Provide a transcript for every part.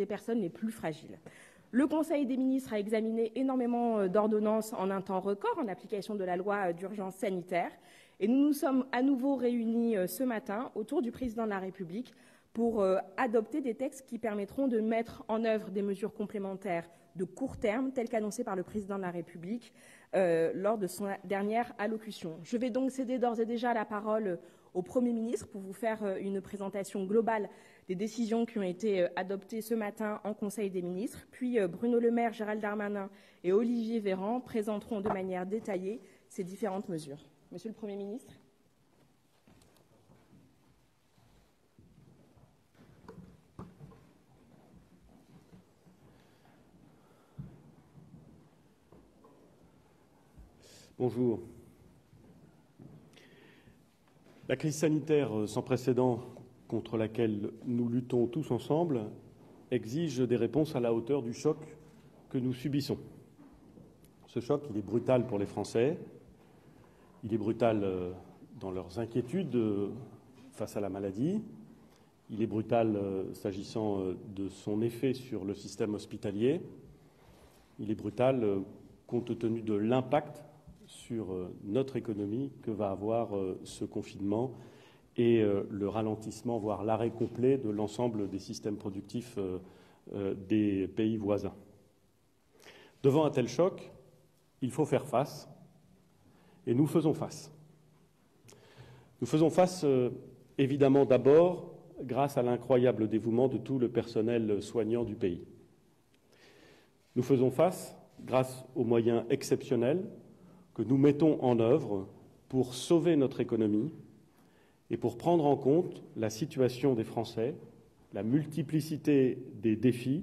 des personnes les plus fragiles. Le Conseil des ministres a examiné énormément d'ordonnances en un temps record en application de la loi d'urgence sanitaire. Et nous nous sommes à nouveau réunis ce matin autour du président de la République pour adopter des textes qui permettront de mettre en œuvre des mesures complémentaires de court terme, telles qu'annoncées par le président de la République lors de son dernière allocution. Je vais donc céder d'ores et déjà la parole au Premier ministre pour vous faire une présentation globale des décisions qui ont été adoptées ce matin en Conseil des ministres. Puis Bruno Le Maire, Gérald Darmanin et Olivier Véran présenteront de manière détaillée ces différentes mesures. Monsieur le Premier ministre. Bonjour. La crise sanitaire sans précédent contre laquelle nous luttons tous ensemble exige des réponses à la hauteur du choc que nous subissons. Ce choc, il est brutal pour les Français, il est brutal dans leurs inquiétudes face à la maladie, il est brutal s'agissant de son effet sur le système hospitalier, il est brutal compte tenu de l'impact sur notre économie que va avoir ce confinement et le ralentissement, voire l'arrêt complet de l'ensemble des systèmes productifs des pays voisins. Devant un tel choc, il faut faire face, et nous faisons face. Nous faisons face, évidemment, d'abord grâce à l'incroyable dévouement de tout le personnel soignant du pays. Nous faisons face grâce aux moyens exceptionnels que nous mettons en œuvre pour sauver notre économie et pour prendre en compte la situation des Français, la multiplicité des défis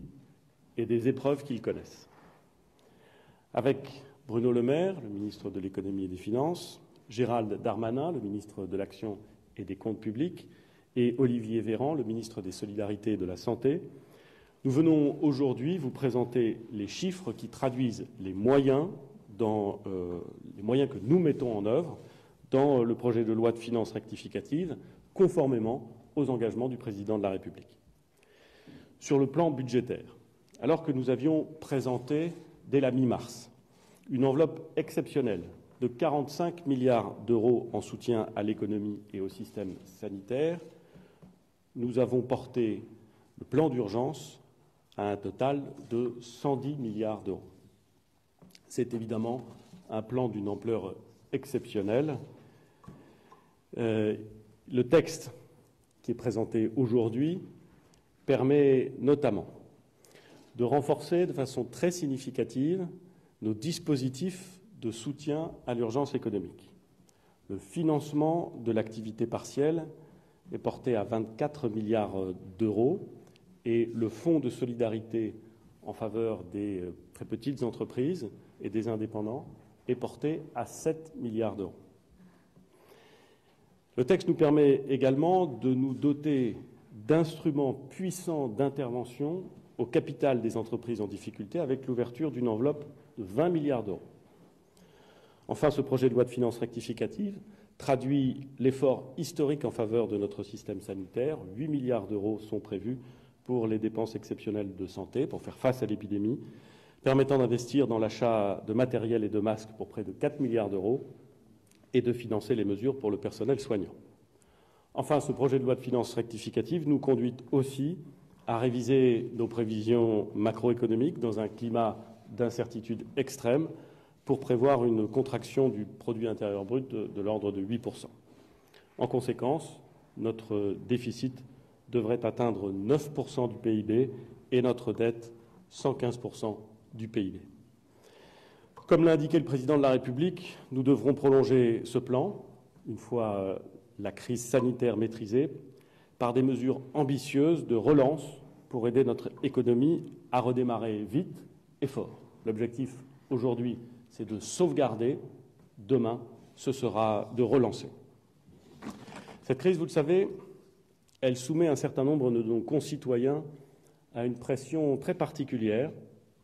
et des épreuves qu'ils connaissent. Avec Bruno Le Maire, le ministre de l'Économie et des Finances, Gérald Darmanin, le ministre de l'Action et des Comptes publics, et Olivier Véran, le ministre des Solidarités et de la Santé, nous venons aujourd'hui vous présenter les chiffres qui traduisent les moyens que nous mettons en œuvre dans le projet de loi de finances rectificative, conformément aux engagements du président de la République. Sur le plan budgétaire, alors que nous avions présenté dès la mi-mars une enveloppe exceptionnelle de 45 milliards d'euros en soutien à l'économie et au système sanitaire, nous avons porté le plan d'urgence à un total de 110 milliards d'euros. C'est évidemment un plan d'une ampleur exceptionnelle. Le texte qui est présenté aujourd'hui permet notamment de renforcer de façon très significative nos dispositifs de soutien à l'urgence économique. Le financement de l'activité partielle est porté à 24 milliards d'euros et le fonds de solidarité en faveur des très petites entreprises et des indépendants est porté à 7 milliards d'euros. Le texte nous permet également de nous doter d'instruments puissants d'intervention au capital des entreprises en difficulté avec l'ouverture d'une enveloppe de 20 milliards d'euros. Enfin, ce projet de loi de finances rectificative traduit l'effort historique en faveur de notre système sanitaire. 8 milliards d'euros sont prévus pour les dépenses exceptionnelles de santé, pour faire face à l'épidémie, permettant d'investir dans l'achat de matériel et de masques pour près de 4 milliards d'euros et de financer les mesures pour le personnel soignant. Enfin, ce projet de loi de finances rectificative nous conduit aussi à réviser nos prévisions macroéconomiques dans un climat d'incertitude extrême pour prévoir une contraction du produit intérieur brut de l'ordre de 8%. En conséquence, notre déficit devrait atteindre 9% du PIB et notre dette 115% du PIB. Comme l'a indiqué le président de la République, nous devrons prolonger ce plan, une fois la crise sanitaire maîtrisée, par des mesures ambitieuses de relance pour aider notre économie à redémarrer vite et fort. L'objectif aujourd'hui, c'est de sauvegarder. Demain, ce sera de relancer. Cette crise, vous le savez, elle soumet un certain nombre de nos concitoyens à une pression très particulière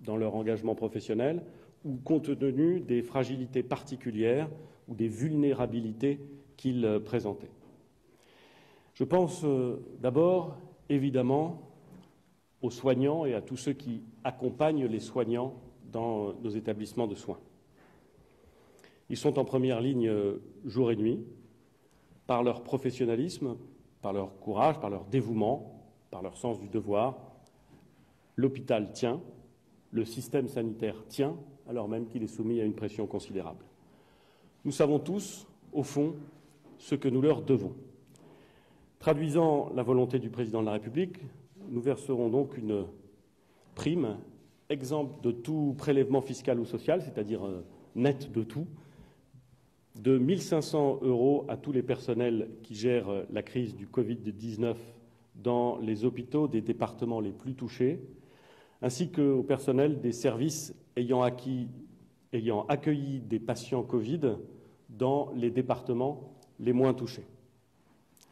dans leur engagement professionnel ou compte tenu des fragilités particulières ou des vulnérabilités qu'ils présentaient. Je pense d'abord, évidemment, aux soignants et à tous ceux qui accompagnent les soignants dans nos établissements de soins. Ils sont en première ligne jour et nuit, par leur professionnalisme, par leur courage, par leur dévouement, par leur sens du devoir. L'hôpital tient, le système sanitaire tient, alors même qu'il est soumis à une pression considérable. Nous savons tous, au fond, ce que nous leur devons. Traduisant la volonté du Président de la République, nous verserons donc une prime, exempte de tout prélèvement fiscal ou social, c'est-à-dire net de tout, de 1 500 € à tous les personnels qui gèrent la crise du Covid-19 dans les hôpitaux des départements les plus touchés, ainsi qu'au personnel des services ayant accueilli des patients Covid dans les départements les moins touchés.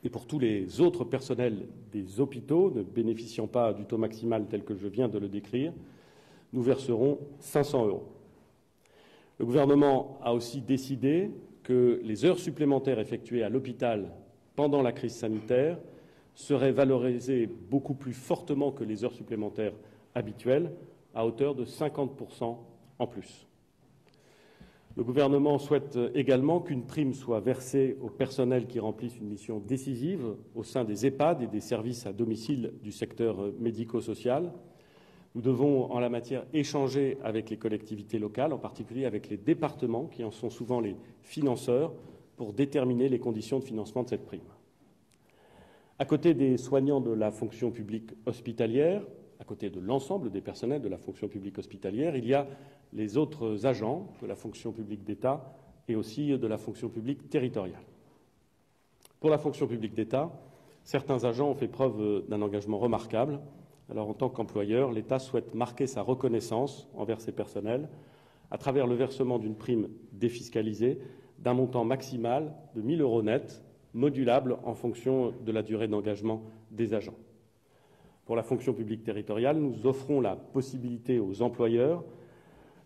Et pour tous les autres personnels des hôpitaux ne bénéficiant pas du taux maximal tel que je viens de le décrire, nous verserons 500 €. Le gouvernement a aussi décidé que les heures supplémentaires effectuées à l'hôpital pendant la crise sanitaire seraient valorisées beaucoup plus fortement que les heures supplémentaires habituelles, à hauteur de 50% en plus. Le gouvernement souhaite également qu'une prime soit versée aux personnels qui remplissent une mission décisive au sein des EHPAD et des services à domicile du secteur médico-social. Nous devons, en la matière, échanger avec les collectivités locales, en particulier avec les départements, qui en sont souvent les financeurs, pour déterminer les conditions de financement de cette prime. À côté des soignants de la fonction publique hospitalière, à côté de l'ensemble des personnels de la fonction publique hospitalière, il y a les autres agents de la fonction publique d'État et aussi de la fonction publique territoriale. Pour la fonction publique d'État, certains agents ont fait preuve d'un engagement remarquable. Alors, en tant qu'employeur, l'État souhaite marquer sa reconnaissance envers ses personnels à travers le versement d'une prime défiscalisée d'un montant maximal de 1 000 € net, modulable en fonction de la durée d'engagement des agents. Pour la fonction publique territoriale, nous offrons la possibilité aux employeurs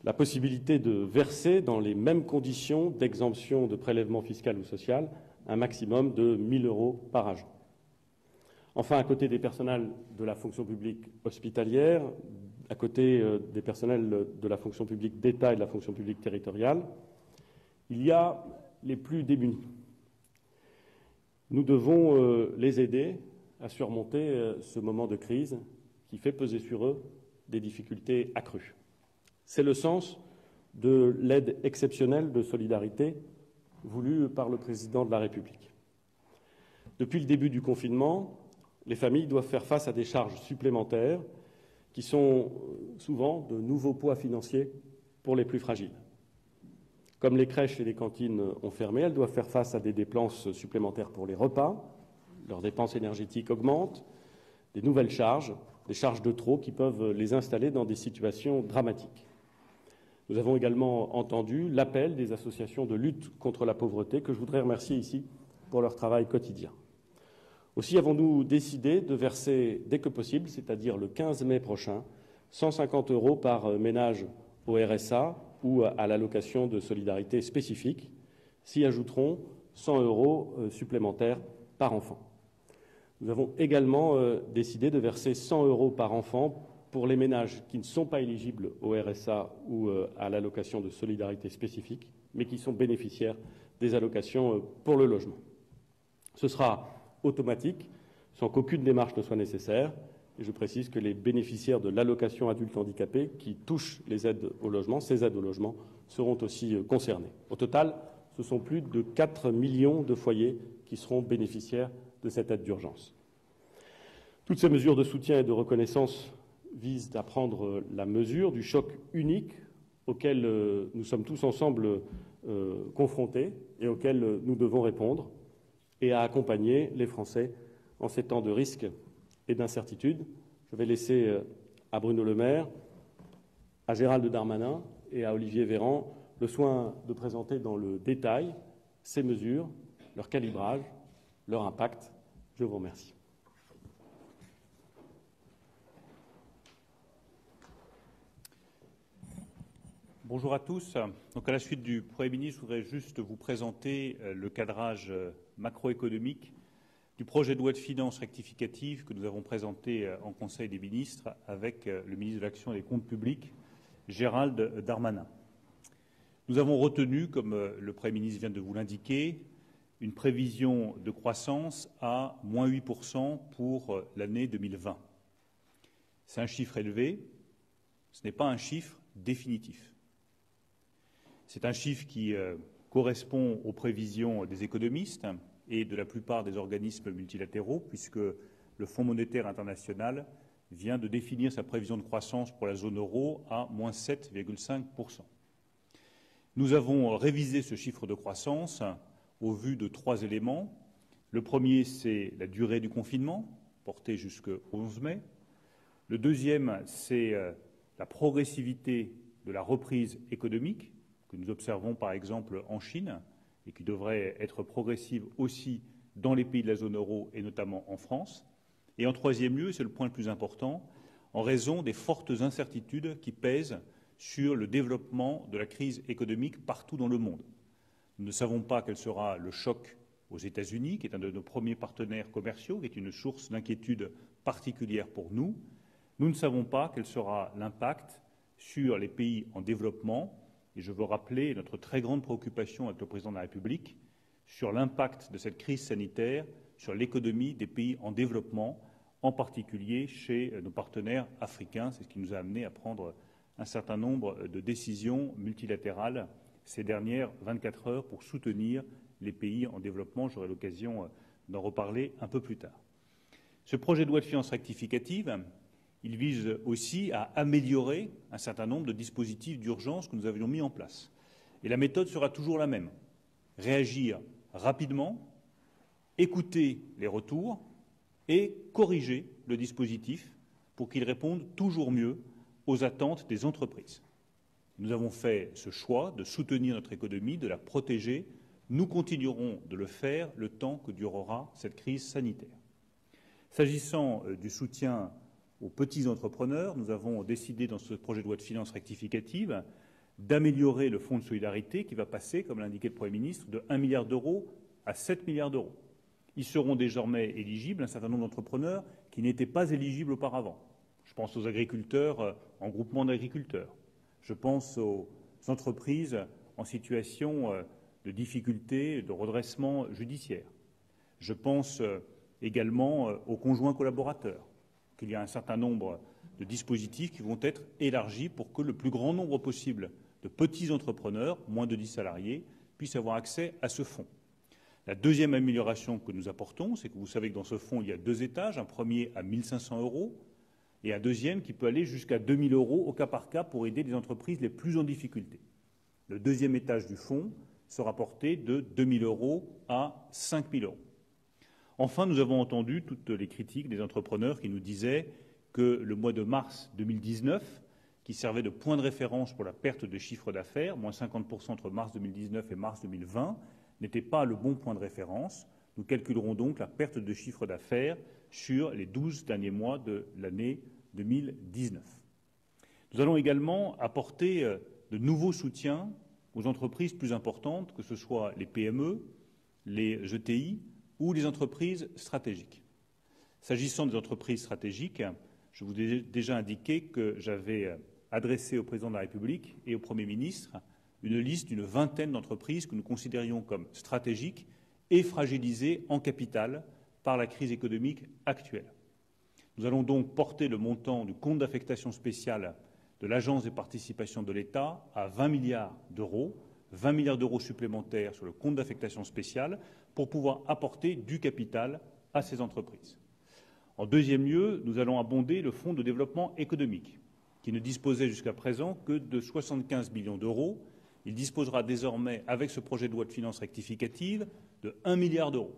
la possibilité de verser dans les mêmes conditions d'exemption de prélèvement fiscal ou social un maximum de 1 000 € par agent. Enfin, à côté des personnels de la fonction publique hospitalière, à côté des personnels de la fonction publique d'État et de la fonction publique territoriale, il y a les plus démunis. Nous devons les aider à surmonter ce moment de crise qui fait peser sur eux des difficultés accrues. C'est le sens de l'aide exceptionnelle de solidarité voulue par le Président de la République. Depuis le début du confinement, les familles doivent faire face à des charges supplémentaires qui sont souvent de nouveaux poids financiers pour les plus fragiles. Comme les crèches et les cantines ont fermé, elles doivent faire face à des dépenses supplémentaires pour les repas, leurs dépenses énergétiques augmentent, des nouvelles charges, des charges de trop qui peuvent les installer dans des situations dramatiques. Nous avons également entendu l'appel des associations de lutte contre la pauvreté que je voudrais remercier ici pour leur travail quotidien. Aussi avons-nous décidé de verser dès que possible, c'est-à-dire le 15 mai prochain, 150 € par ménage au RSA ou à l'allocation de solidarité spécifique. S'y ajouteront 100 € supplémentaires par enfant. Nous avons également décidé de verser 100 € par enfant pour les ménages qui ne sont pas éligibles au RSA ou à l'allocation de solidarité spécifique, mais qui sont bénéficiaires des allocations pour le logement. Ce sera automatique, sans qu'aucune démarche ne soit nécessaire. Et je précise que les bénéficiaires de l'allocation adulte handicapé qui touchent les aides au logement, ces aides au logement, seront aussi concernés. Au total, ce sont plus de 4 millions de foyers qui seront bénéficiaires de cette aide d'urgence. Toutes ces mesures de soutien et de reconnaissance visent à prendre la mesure du choc unique auquel nous sommes tous ensemble confrontés et auquel nous devons répondre, et à accompagner les Français en ces temps de risques et d'incertitude. Je vais laisser à Bruno Le Maire, à Gérald Darmanin et à Olivier Véran le soin de présenter dans le détail ces mesures, leur calibrage, leur impact. Je vous remercie. Bonjour à tous. Donc à la suite du Premier ministre, je voudrais juste vous présenter le cadrage macroéconomique du projet de loi de finances rectificative que nous avons présenté en Conseil des ministres avec le ministre de l'Action et des Comptes publics, Gérald Darmanin. Nous avons retenu, comme le Premier ministre vient de vous l'indiquer, une prévision de croissance à moins 8% pour l'année 2020. C'est un chiffre élevé, ce n'est pas un chiffre définitif. C'est un chiffre qui correspond aux prévisions des économistes et de la plupart des organismes multilatéraux, puisque le Fonds monétaire international vient de définir sa prévision de croissance pour la zone euro à moins 7,5%. Nous avons révisé ce chiffre de croissance au vu de 3 éléments. Le premier, c'est la durée du confinement, portée jusqu'au 11 mai. Le deuxième, c'est la progressivité de la reprise économique, que nous observons par exemple en Chine, et qui devrait être progressive aussi dans les pays de la zone euro et notamment en France. Et en troisième lieu, c'est le point le plus important, en raison des fortes incertitudes qui pèsent sur le développement de la crise économique partout dans le monde. Nous ne savons pas quel sera le choc aux États-Unis, qui est un de nos premiers partenaires commerciaux, qui est une source d'inquiétude particulière pour nous. Nous ne savons pas quel sera l'impact sur les pays en développement. Et je veux rappeler notre très grande préoccupation avec le Président de la République sur l'impact de cette crise sanitaire sur l'économie des pays en développement, en particulier chez nos partenaires africains. C'est ce qui nous a amené à prendre un certain nombre de décisions multilatérales ces dernières 24 heures pour soutenir les pays en développement. J'aurai l'occasion d'en reparler un peu plus tard. Ce projet de loi de finances rectificative, il vise aussi à améliorer un certain nombre de dispositifs d'urgence que nous avions mis en place. Et la méthode sera toujours la même. Réagir rapidement, écouter les retours et corriger le dispositif pour qu'il réponde toujours mieux aux attentes des entreprises. Nous avons fait ce choix de soutenir notre économie, de la protéger. Nous continuerons de le faire le temps que durera cette crise sanitaire. S'agissant du soutien aux petits entrepreneurs, nous avons décidé dans ce projet de loi de finances rectificative d'améliorer le fonds de solidarité qui va passer, comme l'a indiqué le Premier ministre, de 1 milliard d'euros à 7 milliards d'euros. Ils seront désormais éligibles un certain nombre d'entrepreneurs qui n'étaient pas éligibles auparavant. Je pense aux agriculteurs en groupement d'agriculteurs. Je pense aux entreprises en situation de difficulté, de redressement judiciaire. Je pense également aux conjoints collaborateurs, qu'il y a un certain nombre de dispositifs qui vont être élargis pour que le plus grand nombre possible de petits entrepreneurs, moins de 10 salariés, puissent avoir accès à ce fonds. La deuxième amélioration que nous apportons, c'est que vous savez que dans ce fonds, il y a 2 étages, un premier à 1 500 € et un deuxième qui peut aller jusqu'à 2 000 € au cas par cas pour aider les entreprises les plus en difficulté. Le deuxième étage du fonds sera porté de 2 000 € à 5 000 €. Enfin, nous avons entendu toutes les critiques des entrepreneurs qui nous disaient que le mois de mars 2019, qui servait de point de référence pour la perte de chiffre d'affaires, moins 50% entre mars 2019 et mars 2020, n'était pas le bon point de référence. Nous calculerons donc la perte de chiffre d'affaires sur les 12 derniers mois de l'année 2019. Nous allons également apporter de nouveaux soutiens aux entreprises plus importantes, que ce soit les PME, les ETI ou les entreprises stratégiques. S'agissant des entreprises stratégiques, je vous ai déjà indiqué que j'avais adressé au Président de la République et au Premier ministre une liste d'une vingtaine d'entreprises que nous considérions comme stratégiques et fragilisées en capital par la crise économique actuelle. Nous allons donc porter le montant du compte d'affectation spéciale de l'Agence des participations de l'État à 20 milliards d'euros, 20 milliards d'euros supplémentaires sur le compte d'affectation spéciale pour pouvoir apporter du capital à ces entreprises. En deuxième lieu, nous allons abonder le Fonds de développement économique, qui ne disposait jusqu'à présent que de 75 millions d'euros. Il disposera désormais, avec ce projet de loi de finances rectificative, de 1 milliard d'euros.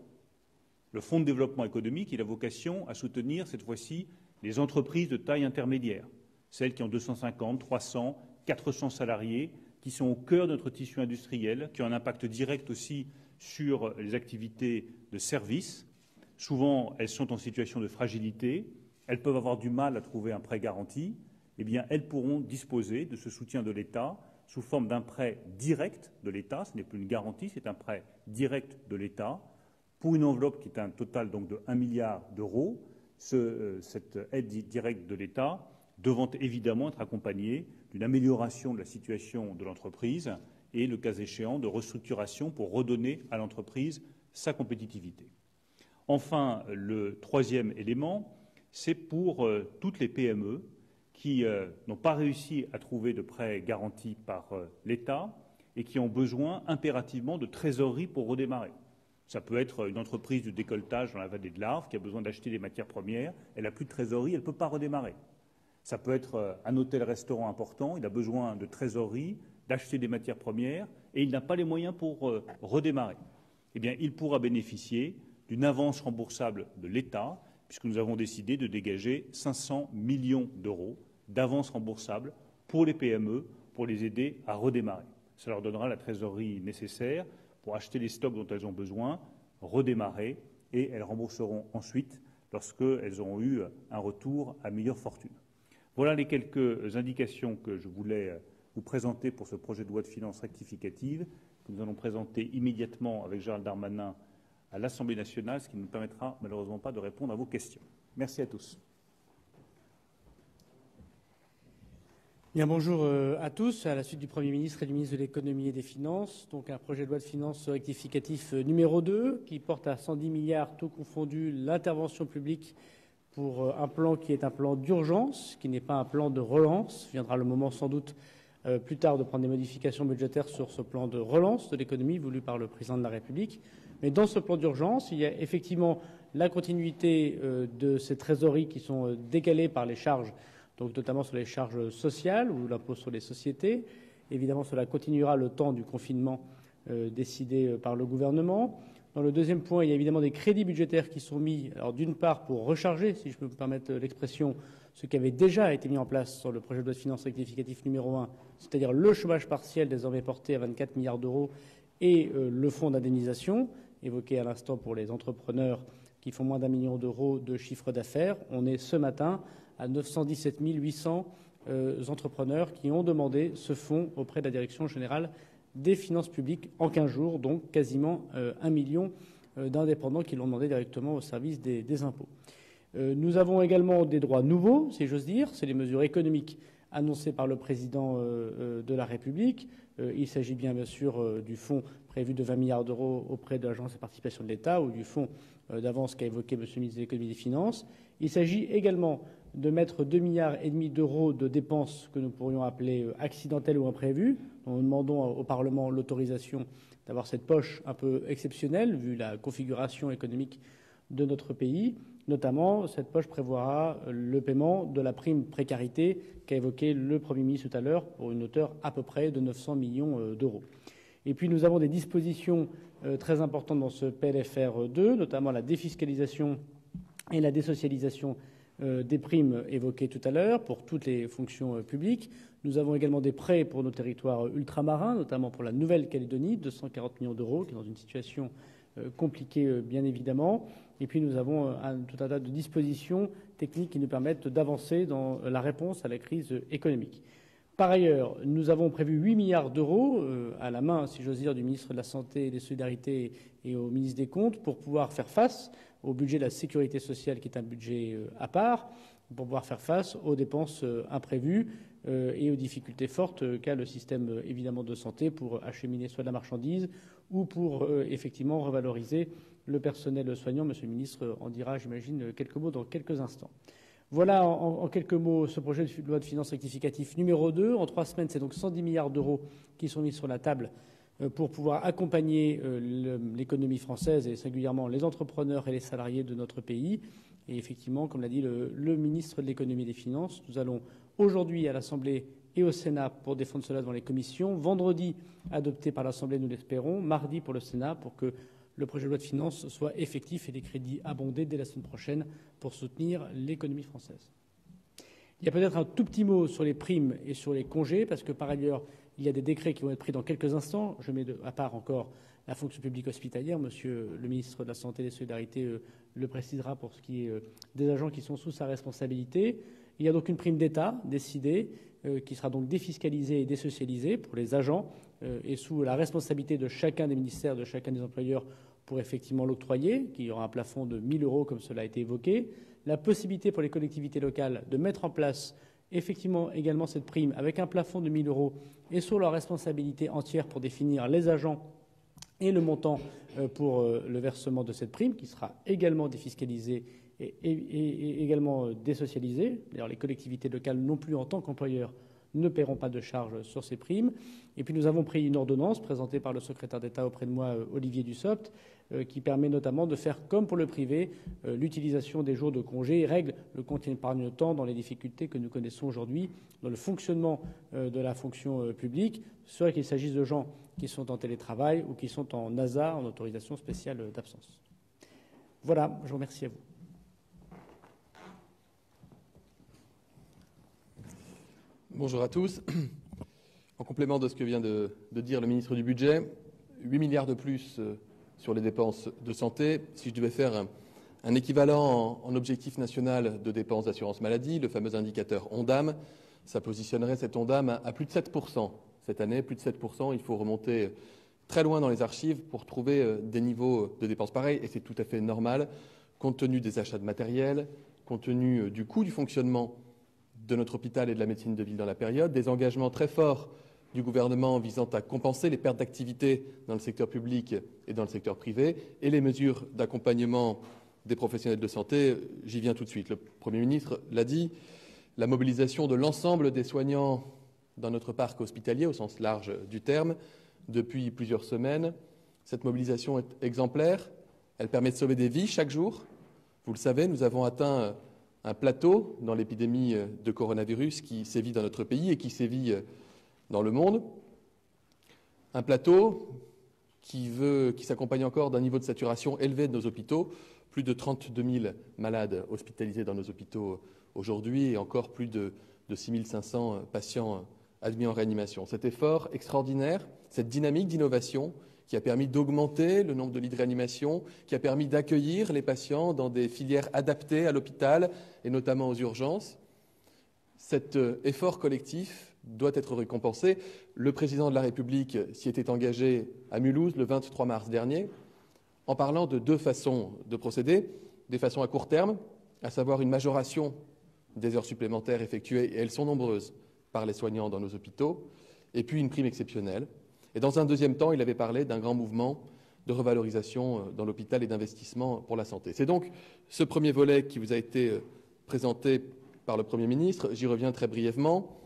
Le Fonds de développement économique, il a vocation à soutenir cette fois-ci les entreprises de taille intermédiaire, celles qui ont 250, 300, 400 salariés, qui sont au cœur de notre tissu industriel, qui ont un impact direct aussi sur les activités de services. Souvent, elles sont en situation de fragilité, elles peuvent avoir du mal à trouver un prêt garanti. Eh bien, elles pourront disposer de ce soutien de l'État sous forme d'un prêt direct de l'État. Ce n'est plus une garantie, c'est un prêt direct de l'État pour une enveloppe qui est un total donc de 1 milliard d'euros, cette aide directe de l'État devant évidemment être accompagnée d'une amélioration de la situation de l'entreprise et, le cas échéant, de restructuration pour redonner à l'entreprise sa compétitivité. Enfin, le troisième élément, c'est pour toutes les PME qui n'ont pas réussi à trouver de prêts garantis par l'État et qui ont besoin impérativement de trésorerie pour redémarrer. Ça peut être une entreprise de décolletage dans la vallée de l'Arve qui a besoin d'acheter des matières premières, elle n'a plus de trésorerie, elle ne peut pas redémarrer. Ça peut être un hôtel-restaurant important, il a besoin de trésorerie, d'acheter des matières premières et il n'a pas les moyens pour redémarrer. Eh bien, il pourra bénéficier d'une avance remboursable de l'État, puisque nous avons décidé de dégager 500 millions d'euros d'avance remboursable pour les PME, pour les aider à redémarrer. Ça leur donnera la trésorerie nécessaire pour acheter les stocks dont elles ont besoin, redémarrer, et elles rembourseront ensuite lorsqu'elles auront eu un retour à meilleure fortune. Voilà les quelques indications que je voulais vous présenter pour ce projet de loi de finances rectificative que nous allons présenter immédiatement avec Gérald Darmanin à l'Assemblée nationale, ce qui ne nous permettra malheureusement pas de répondre à vos questions. Merci à tous. Bien, bonjour à tous. À la suite du Premier ministre et du ministre de l'Économie et des Finances, donc un projet de loi de finances rectificatif numéro 2 qui porte à 110 milliards tout confondu l'intervention publique pour un plan qui est un plan d'urgence, qui n'est pas un plan de relance. Viendra le moment sans doute plus tard de prendre des modifications budgétaires sur ce plan de relance de l'économie voulu par le Président de la République. Mais dans ce plan d'urgence, il y a effectivement la continuité de ces trésoreries qui sont décalées par les charges, donc notamment sur les charges sociales ou l'impôt sur les sociétés. Évidemment, cela continuera le temps du confinement décidé par le gouvernement. Dans le deuxième point, il y a évidemment des crédits budgétaires qui sont mis, alors d'une part pour recharger, si je peux me permettre l'expression, ce qui avait déjà été mis en place sur le projet de loi de finances rectificatif numéro 1, c'est-à-dire le chômage partiel désormais porté à 24 milliards d'euros et le fonds d'indemnisation, évoqué à l'instant pour les entrepreneurs qui font moins d'1 million d'euros de chiffre d'affaires. On est ce matin à 917 800 entrepreneurs qui ont demandé ce fonds auprès de la Direction générale des finances publiques en 15 jours, donc quasiment 1 million d'indépendants qui l'ont demandé directement au service des impôts. Nous avons également des droits nouveaux, si j'ose dire, c'est les mesures économiques annoncées par le Président de la République. Il s'agit bien sûr du fonds prévu de 20 milliards d'euros auprès de l'Agence des participations de l'État ou du fonds d'avance qu'a évoqué M. le ministre de l'Économie et des Finances. Il s'agit également de mettre 2,5 milliards d'euros de dépenses que nous pourrions appeler accidentelles ou imprévues. Nous demandons au Parlement l'autorisation d'avoir cette poche un peu exceptionnelle vu la configuration économique de notre pays. Notamment, cette poche prévoira le paiement de la prime précarité qu'a évoqué le Premier ministre tout à l'heure pour une hauteur à peu près de 900 millions d'euros. Et puis nous avons des dispositions très importantes dans ce PLFR 2, notamment la défiscalisation et la désocialisation des primes évoquées tout à l'heure pour toutes les fonctions publiques. Nous avons également des prêts pour nos territoires ultramarins, notamment pour la Nouvelle-Calédonie, 240 millions d'euros, qui est dans une situation compliquée bien évidemment. Et puis nous avons tout un tas de dispositions techniques qui nous permettent d'avancer dans la réponse à la crise économique. Par ailleurs, nous avons prévu 8 milliards d'euros à la main, si j'ose dire, du ministre de la Santé et des Solidarités et au ministre des Comptes pour pouvoir faire face au budget de la sécurité sociale, qui est un budget à part, pour pouvoir faire face aux dépenses imprévues et aux difficultés fortes qu'a le système évidemment de santé pour acheminer soit de la marchandise ou pour effectivement revaloriser le personnel soignant. Monsieur le ministre en dira, j'imagine, quelques mots dans quelques instants. Voilà en quelques mots ce projet de loi de finances rectificatif numéro 2. En 3 semaines, c'est donc 110 milliards d'euros qui sont mis sur la table pour pouvoir accompagner l'économie française et singulièrement les entrepreneurs et les salariés de notre pays. Et effectivement, comme l'a dit le ministre de l'Économie et des Finances, nous allons aujourd'hui à l'Assemblée et au Sénat pour défendre cela devant les commissions. Vendredi, adopté par l'Assemblée, nous l'espérons. Mardi pour le Sénat pour que le projet de loi de finances soit effectif et les crédits abondés dès la semaine prochaine pour soutenir l'économie française. Il y a peut-être un tout petit mot sur les primes et sur les congés, parce que par ailleurs, il y a des décrets qui vont être pris dans quelques instants. Je mets à part encore la fonction publique hospitalière. Monsieur le ministre de la Santé et des Solidarités le précisera pour ce qui est des agents qui sont sous sa responsabilité. Il y a donc une prime d'État décidée qui sera donc défiscalisée et désocialisée pour les agents et sous la responsabilité de chacun des ministères, de chacun des employeurs pour effectivement l'octroyer, qui aura un plafond de 1 000 € comme cela a été évoqué, la possibilité pour les collectivités locales de mettre en place effectivement également cette prime avec un plafond de 1 000 € et sur leur responsabilité entière pour définir les agents et le montant pour le versement de cette prime, qui sera également défiscalisée et également désocialisée. D'ailleurs, les collectivités locales non plus en tant qu'employeurs ne paieront pas de charges sur ces primes. Et puis nous avons pris une ordonnance présentée par le secrétaire d'État auprès de moi, Olivier Dussopt, qui permet notamment de faire comme pour le privé, l'utilisation des jours de congé et règle le compte épargne-temps dans les difficultés que nous connaissons aujourd'hui dans le fonctionnement de la fonction publique, soit qu'il s'agisse de gens qui sont en télétravail ou qui sont en ASA, en autorisation spéciale d'absence. Voilà, je vous remercie à vous. Bonjour à tous. En complément de ce que vient de dire le ministre du Budget, 8 milliards de plus sur les dépenses de santé. Si je devais faire un équivalent en objectif national de dépenses d'assurance maladie, le fameux indicateur ONDAM, ça positionnerait cet ONDAM à plus de 7%. Cette année, plus de 7%, il faut remonter très loin dans les archives pour trouver des niveaux de dépenses pareils, et c'est tout à fait normal, compte tenu des achats de matériel, compte tenu du coût du fonctionnement de notre hôpital et de la médecine de ville dans la période, des engagements très forts du gouvernement visant à compenser les pertes d'activité dans le secteur public et dans le secteur privé, et les mesures d'accompagnement des professionnels de santé. J'y viens tout de suite. Le Premier ministre l'a dit, la mobilisation de l'ensemble des soignants dans notre parc hospitalier, au sens large du terme, depuis plusieurs semaines. Cette mobilisation est exemplaire. Elle permet de sauver des vies chaque jour. Vous le savez, nous avons atteint un plateau dans l'épidémie de coronavirus qui sévit dans notre pays et qui sévit dans le monde. Un plateau qui s'accompagne encore d'un niveau de saturation élevé de nos hôpitaux. Plus de 32 000 malades hospitalisés dans nos hôpitaux aujourd'hui et encore plus de 6 500 patients admis en réanimation. Cet effort extraordinaire, cette dynamique d'innovation qui a permis d'augmenter le nombre de lits de réanimation, qui a permis d'accueillir les patients dans des filières adaptées à l'hôpital et notamment aux urgences. Cet effort collectif doit être récompensé. Le président de la République s'y était engagé à Mulhouse le 23 mars dernier en parlant de deux façons de procéder. Des façons à court terme, à savoir une majoration des heures supplémentaires effectuées, et elles sont nombreuses, par les soignants dans nos hôpitaux, et puis une prime exceptionnelle. Et dans un deuxième temps, il avait parlé d'un grand mouvement de revalorisation dans l'hôpital et d'investissement pour la santé. C'est donc ce premier volet qui vous a été présenté par le Premier ministre. J'y reviens très brièvement.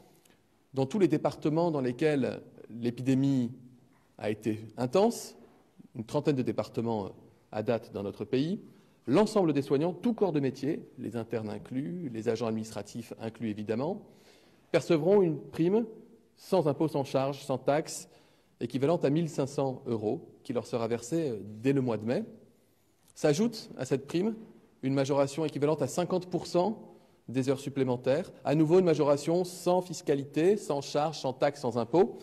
Dans tous les départements dans lesquels l'épidémie a été intense, une trentaine de départements à date dans notre pays, l'ensemble des soignants, tout corps de métier, les internes inclus, les agents administratifs inclus évidemment, percevront une prime sans impôt, sans charge, sans taxe, équivalente à 1 500 € qui leur sera versée dès le mois de mai. S'ajoute à cette prime une majoration équivalente à 50% des heures supplémentaires. À nouveau, une majoration sans fiscalité, sans charge, sans taxe, sans impôt.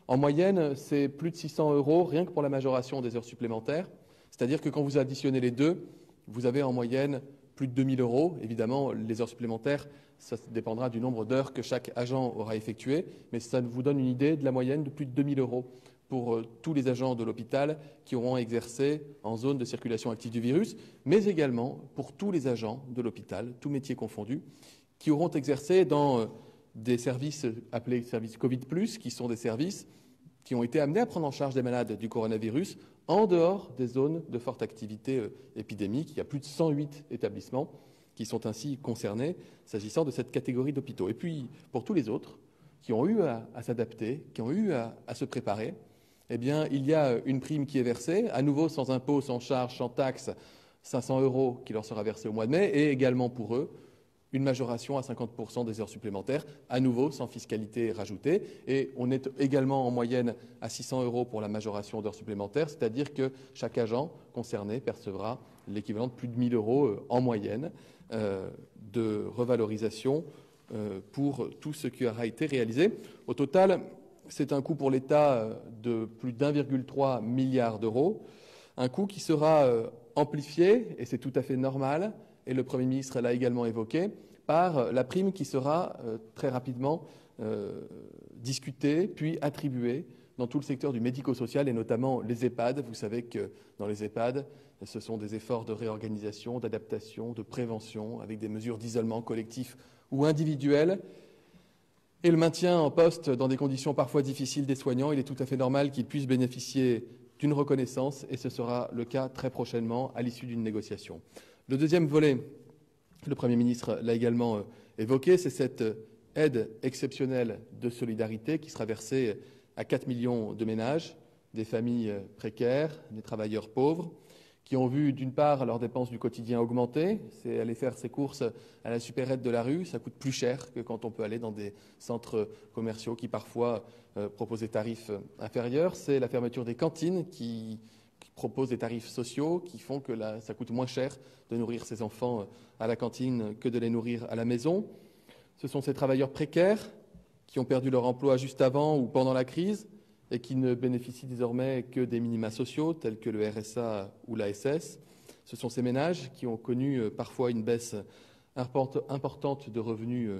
En moyenne, c'est plus de 600 € rien que pour la majoration des heures supplémentaires. C'est-à-dire que quand vous additionnez les deux, vous avez en moyenne plus de 2 000 €. Évidemment, les heures supplémentaires, ça dépendra du nombre d'heures que chaque agent aura effectué, mais ça vous donne une idée de la moyenne de plus de 2 000 € pour tous les agents de l'hôpital qui auront exercé en zone de circulation active du virus, mais également pour tous les agents de l'hôpital, tous métiers confondus, qui auront exercé dans des services appelés services Covid+, qui sont des services qui ont été amenés à prendre en charge des malades du coronavirus en dehors des zones de forte activité épidémique. Il y a plus de 108 établissements qui sont ainsi concernés s'agissant de cette catégorie d'hôpitaux. Et puis, pour tous les autres qui ont eu à s'adapter, qui ont eu à se préparer, eh bien, il y a une prime qui est versée, à nouveau sans impôt, sans charge, sans taxe, 500 € qui leur sera versée au mois de mai, et également pour eux, une majoration à 50% des heures supplémentaires, à nouveau sans fiscalité rajoutée. Et on est également en moyenne à 600 € pour la majoration d'heures supplémentaires, c'est-à-dire que chaque agent concerné percevra l'équivalent de plus de 1 000 € en moyenne de revalorisation pour tout ce qui aura été réalisé. Au total, c'est un coût pour l'État de plus d'1,3 milliard d'euros, un coût qui sera amplifié, et c'est tout à fait normal, et le Premier ministre l'a également évoqué, par la prime qui sera très rapidement discutée, puis attribuée dans tout le secteur du médico-social et notamment les EHPAD. Vous savez que dans les EHPAD, ce sont des efforts de réorganisation, d'adaptation, de prévention, avec des mesures d'isolement collectif ou individuel. Et le maintien en poste dans des conditions parfois difficiles des soignants, il est tout à fait normal qu'ils puissent bénéficier d'une reconnaissance, et ce sera le cas très prochainement à l'issue d'une négociation. Le deuxième volet, le Premier ministre l'a également évoqué, c'est cette aide exceptionnelle de solidarité qui sera versée à 4 millions de ménages, des familles précaires, des travailleurs pauvres, qui ont vu d'une part leurs dépenses du quotidien augmenter. C'est aller faire ses courses à la supérette de la rue, ça coûte plus cher que quand on peut aller dans des centres commerciaux qui parfois proposent des tarifs inférieurs. C'est la fermeture des cantines qui proposent des tarifs sociaux qui font que ça coûte moins cher de nourrir ses enfants à la cantine que de les nourrir à la maison. Ce sont ces travailleurs précaires qui ont perdu leur emploi juste avant ou pendant la crise et qui ne bénéficient désormais que des minima sociaux tels que le RSA ou l'ASS. Ce sont ces ménages qui ont connu parfois une baisse importante de revenus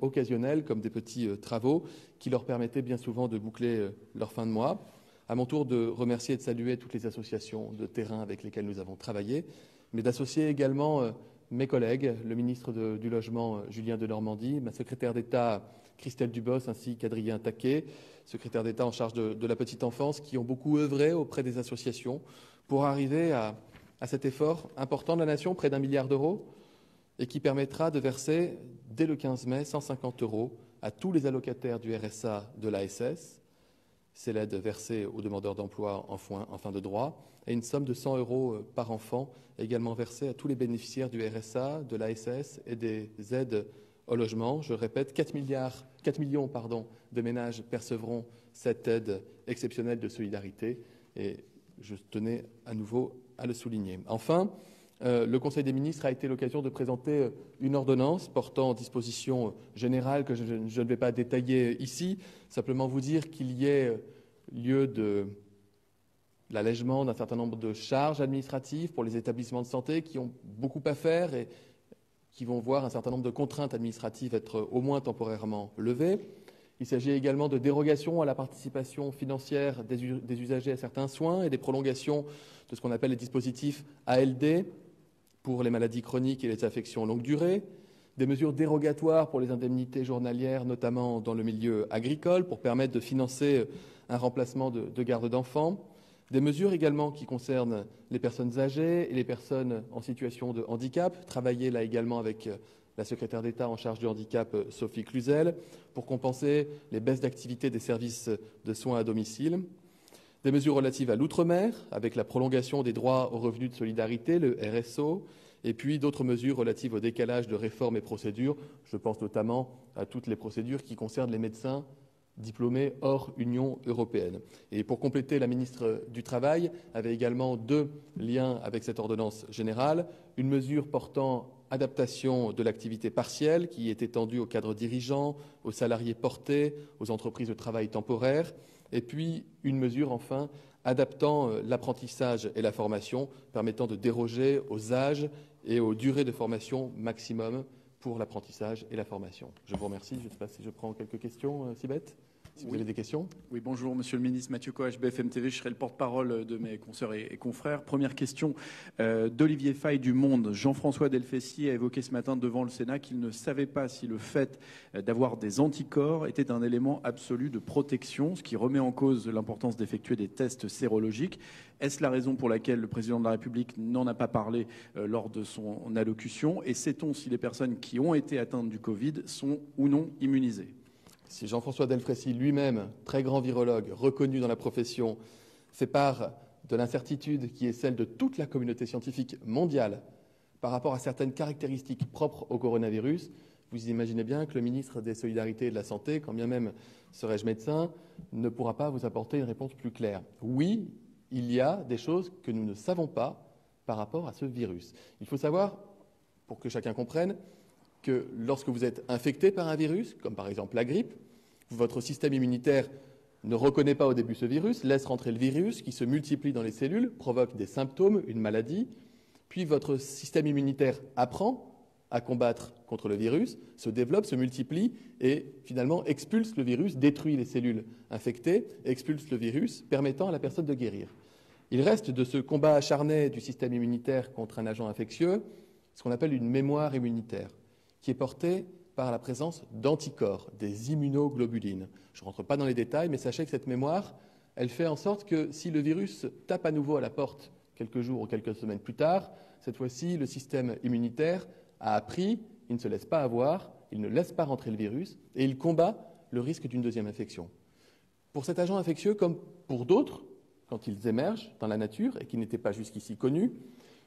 occasionnels, comme des petits travaux, qui leur permettaient bien souvent de boucler leur fin de mois. À mon tour de remercier et de saluer toutes les associations de terrain avec lesquelles nous avons travaillé, mais d'associer également mes collègues, le ministre du Logement Julien Denormandie, ma secrétaire d'État Christelle Dubos ainsi qu'Adrien Taquet, secrétaire d'État en charge de la petite enfance, qui ont beaucoup œuvré auprès des associations pour arriver à cet effort important de la nation, près d'1 milliard d'euros, et qui permettra de verser dès le 15 mai 150 euros à tous les allocataires du RSA de l'ASS. C'est l'aide versée aux demandeurs d'emploi en fin de droit, et une somme de 100 euros par enfant également versée à tous les bénéficiaires du RSA, de l'ASS et des aides au logement. Je répète, 4 millions de ménages percevront cette aide exceptionnelle de solidarité, et je tenais à nouveau à le souligner. Enfin, le Conseil des ministres a été l'occasion de présenter une ordonnance portant dispositions générales que je ne vais pas détailler ici, simplement vous dire qu'il y ait lieu de l'allègement d'un certain nombre de charges administratives pour les établissements de santé qui ont beaucoup à faire et qui vont voir un certain nombre de contraintes administratives être au moins temporairement levées. Il s'agit également de dérogations à la participation financière des usagers à certains soins et des prolongations de ce qu'on appelle les dispositifs ALD pour les maladies chroniques et les affections longue durée, des mesures dérogatoires pour les indemnités journalières, notamment dans le milieu agricole, pour permettre de financer un remplacement de garde d'enfants, des mesures également qui concernent les personnes âgées et les personnes en situation de handicap, travailler là également avec la secrétaire d'État en charge du handicap, Sophie Cluzel, pour compenser les baisses d'activité des services de soins à domicile. Des mesures relatives à l'outre-mer, avec la prolongation des droits aux revenus de solidarité, le RSO, et puis d'autres mesures relatives au décalage de réformes et procédures. Je pense notamment à toutes les procédures qui concernent les médecins diplômés hors Union européenne. Et pour compléter, la ministre du Travail avait également 2 liens avec cette ordonnance générale. Une mesure portant adaptation de l'activité partielle qui est étendue aux cadres dirigeants, aux salariés portés, aux entreprises de travail temporaire. Et puis une mesure, enfin, adaptant l'apprentissage et la formation, permettant de déroger aux âges et aux durées de formation maximum pour l'apprentissage et la formation. Je vous remercie. Je ne sais pas si je prends quelques questions, Sibeth, si vous avez des questions. Oui, bonjour, Monsieur le Ministre. Mathieu Coach, BFM TV. Je serai le porte-parole de mes consoeurs et confrères. Première question d'Olivier Faye du Monde. Jean-François Delfessier a évoqué ce matin devant le Sénat qu'il ne savait pas si le fait d'avoir des anticorps était un élément absolu de protection, ce qui remet en cause l'importance d'effectuer des tests sérologiques. Est-ce la raison pour laquelle le président de la République n'en a pas parlé lors de son allocution? Et sait-on si les personnes qui ont été atteintes du Covid sont ou non immunisées? Si Jean-François Delfessier lui-même, très grand virologue, reconnu dans la profession, fait part de l'incertitude qui est celle de toute la communauté scientifique mondiale par rapport à certaines caractéristiques propres au coronavirus, vous imaginez bien que le ministre des Solidarités et de la Santé, quand bien même serais-je médecin, ne pourra pas vous apporter une réponse plus claire. Oui, il y a des choses que nous ne savons pas par rapport à ce virus. Il faut savoir, pour que chacun comprenne, que lorsque vous êtes infecté par un virus, comme par exemple la grippe, votre système immunitaire ne reconnaît pas au début ce virus, laisse rentrer le virus qui se multiplie dans les cellules, provoque des symptômes, une maladie, puis votre système immunitaire apprend à combattre contre le virus se développe, se multiplie et finalement expulse le virus, détruit les cellules infectées, expulse le virus, permettant à la personne de guérir. Il reste de ce combat acharné du système immunitaire contre un agent infectieux ce qu'on appelle une mémoire immunitaire, qui est portée par la présence d'anticorps, des immunoglobulines. Je ne rentre pas dans les détails, mais sachez que cette mémoire, elle fait en sorte que si le virus tape à nouveau à la porte quelques jours ou quelques semaines plus tard, cette fois-ci, le système immunitaire a appris, il ne se laisse pas avoir, il ne laisse pas rentrer le virus et il combat le risque d'une deuxième infection. Pour cet agent infectieux, comme pour d'autres, quand ils émergent dans la nature et qui n'étaient pas jusqu'ici connus,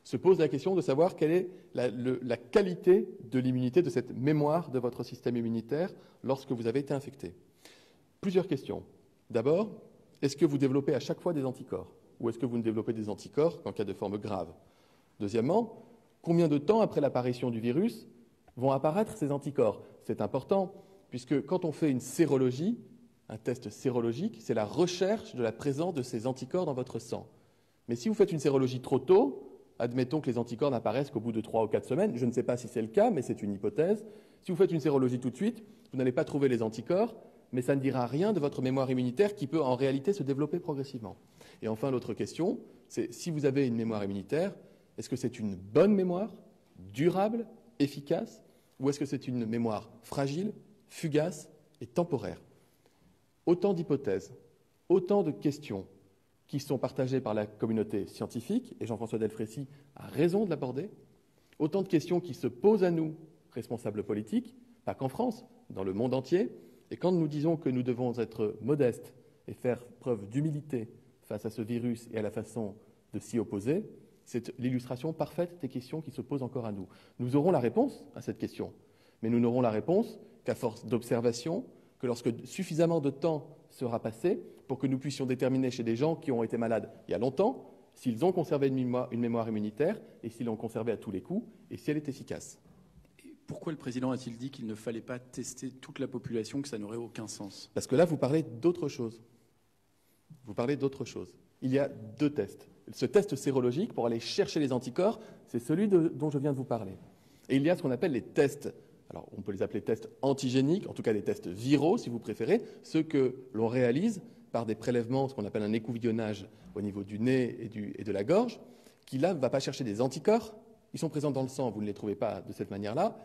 se pose la question de savoir quelle est la qualité de l'immunité, de cette mémoire de votre système immunitaire lorsque vous avez été infecté. Plusieurs questions. D'abord, est-ce que vous développez à chaque fois des anticorps ou est-ce que vous ne développez des anticorps qu'en cas de forme grave? Deuxièmement, combien de temps après l'apparition du virus vont apparaître ces anticorps? C'est important puisque quand on fait une sérologie, un test sérologique, c'est la recherche de la présence de ces anticorps dans votre sang. Mais si vous faites une sérologie trop tôt, admettons que les anticorps n'apparaissent qu'au bout de 3 ou 4 semaines, je ne sais pas si c'est le cas, mais c'est une hypothèse. Si vous faites une sérologie tout de suite, vous n'allez pas trouver les anticorps, mais ça ne dira rien de votre mémoire immunitaire qui peut en réalité se développer progressivement. Et enfin, l'autre question, c'est si vous avez une mémoire immunitaire, est-ce que c'est une bonne mémoire, durable, efficace, ou est-ce que c'est une mémoire fragile, fugace et temporaire? Autant d'hypothèses, autant de questions qui sont partagées par la communauté scientifique, et Jean-François Delfraissy a raison de l'aborder, autant de questions qui se posent à nous, responsables politiques, pas qu'en France, dans le monde entier, et quand nous disons que nous devons être modestes et faire preuve d'humilité face à ce virus et à la façon de s'y opposer, c'est l'illustration parfaite des questions qui se posent encore à nous. Nous aurons la réponse à cette question, mais nous n'aurons la réponse qu'à force d'observation, que lorsque suffisamment de temps sera passé pour que nous puissions déterminer chez des gens qui ont été malades il y a longtemps s'ils ont conservé une mémoire immunitaire et s'ils l'ont conservée à tous les coups et si elle est efficace. Et pourquoi le président a-t-il dit qu'il ne fallait pas tester toute la population, que ça n'aurait aucun sens? Parce que là, vous parlez d'autre chose. Vous parlez d'autre chose. Il y a 2 tests. Ce test sérologique, pour aller chercher les anticorps, c'est celui dont je viens de vous parler. Et il y a ce qu'on appelle les tests. Alors, on peut les appeler tests antigéniques, en tout cas des tests viraux, si vous préférez, ceux que l'on réalise par des prélèvements, ce qu'on appelle un écouvillonnage au niveau du nez et de la gorge, qui là ne va pas chercher des anticorps. Ils sont présents dans le sang, vous ne les trouvez pas de cette manière-là.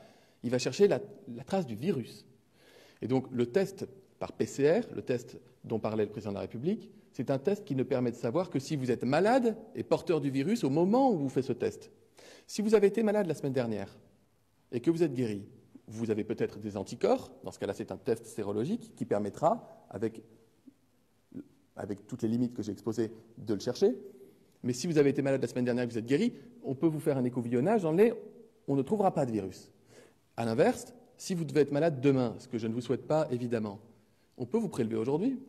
Il va chercher la trace du virus. Et donc, le test par PCR, le test dont parlait le président de la République, c'est un test qui ne permet de savoir que si vous êtes malade et porteur du virus au moment où vous faites ce test. Si vous avez été malade la semaine dernière et que vous êtes guéri, vous avez peut-être des anticorps. Dans ce cas-là, c'est un test sérologique qui permettra, avec toutes les limites que j'ai exposées, de le chercher. Mais si vous avez été malade la semaine dernière et que vous êtes guéri, on peut vous faire un écouvillonnage dans le nez, on ne trouvera pas de virus. À l'inverse, si vous devez être malade demain, ce que je ne vous souhaite pas évidemment, on peut vous prélever aujourd'hui.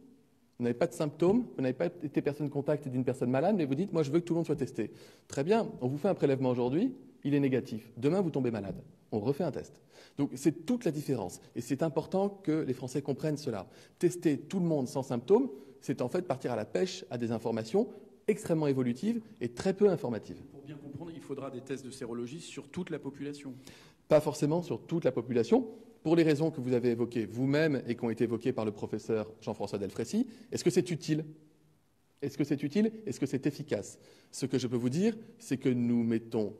Vous n'avez pas de symptômes, vous n'avez pas été personne contact d'une personne malade, mais vous dites, moi je veux que tout le monde soit testé. Très bien, on vous fait un prélèvement aujourd'hui, il est négatif. Demain, vous tombez malade. On refait un test. Donc c'est toute la différence. Et c'est important que les Français comprennent cela. Tester tout le monde sans symptômes, c'est en fait partir à la pêche à des informations extrêmement évolutives et très peu informatives. Pour bien comprendre, il faudra des tests de sérologie sur toute la population. Pas forcément sur toute la population, pour les raisons que vous avez évoquées vous-même et qui ont été évoquées par le professeur Jean-François Delfraissy. Est-ce que c'est utile? Est-ce que c'est utile? Est-ce que c'est efficace? Ce que je peux vous dire, c'est que nous mettons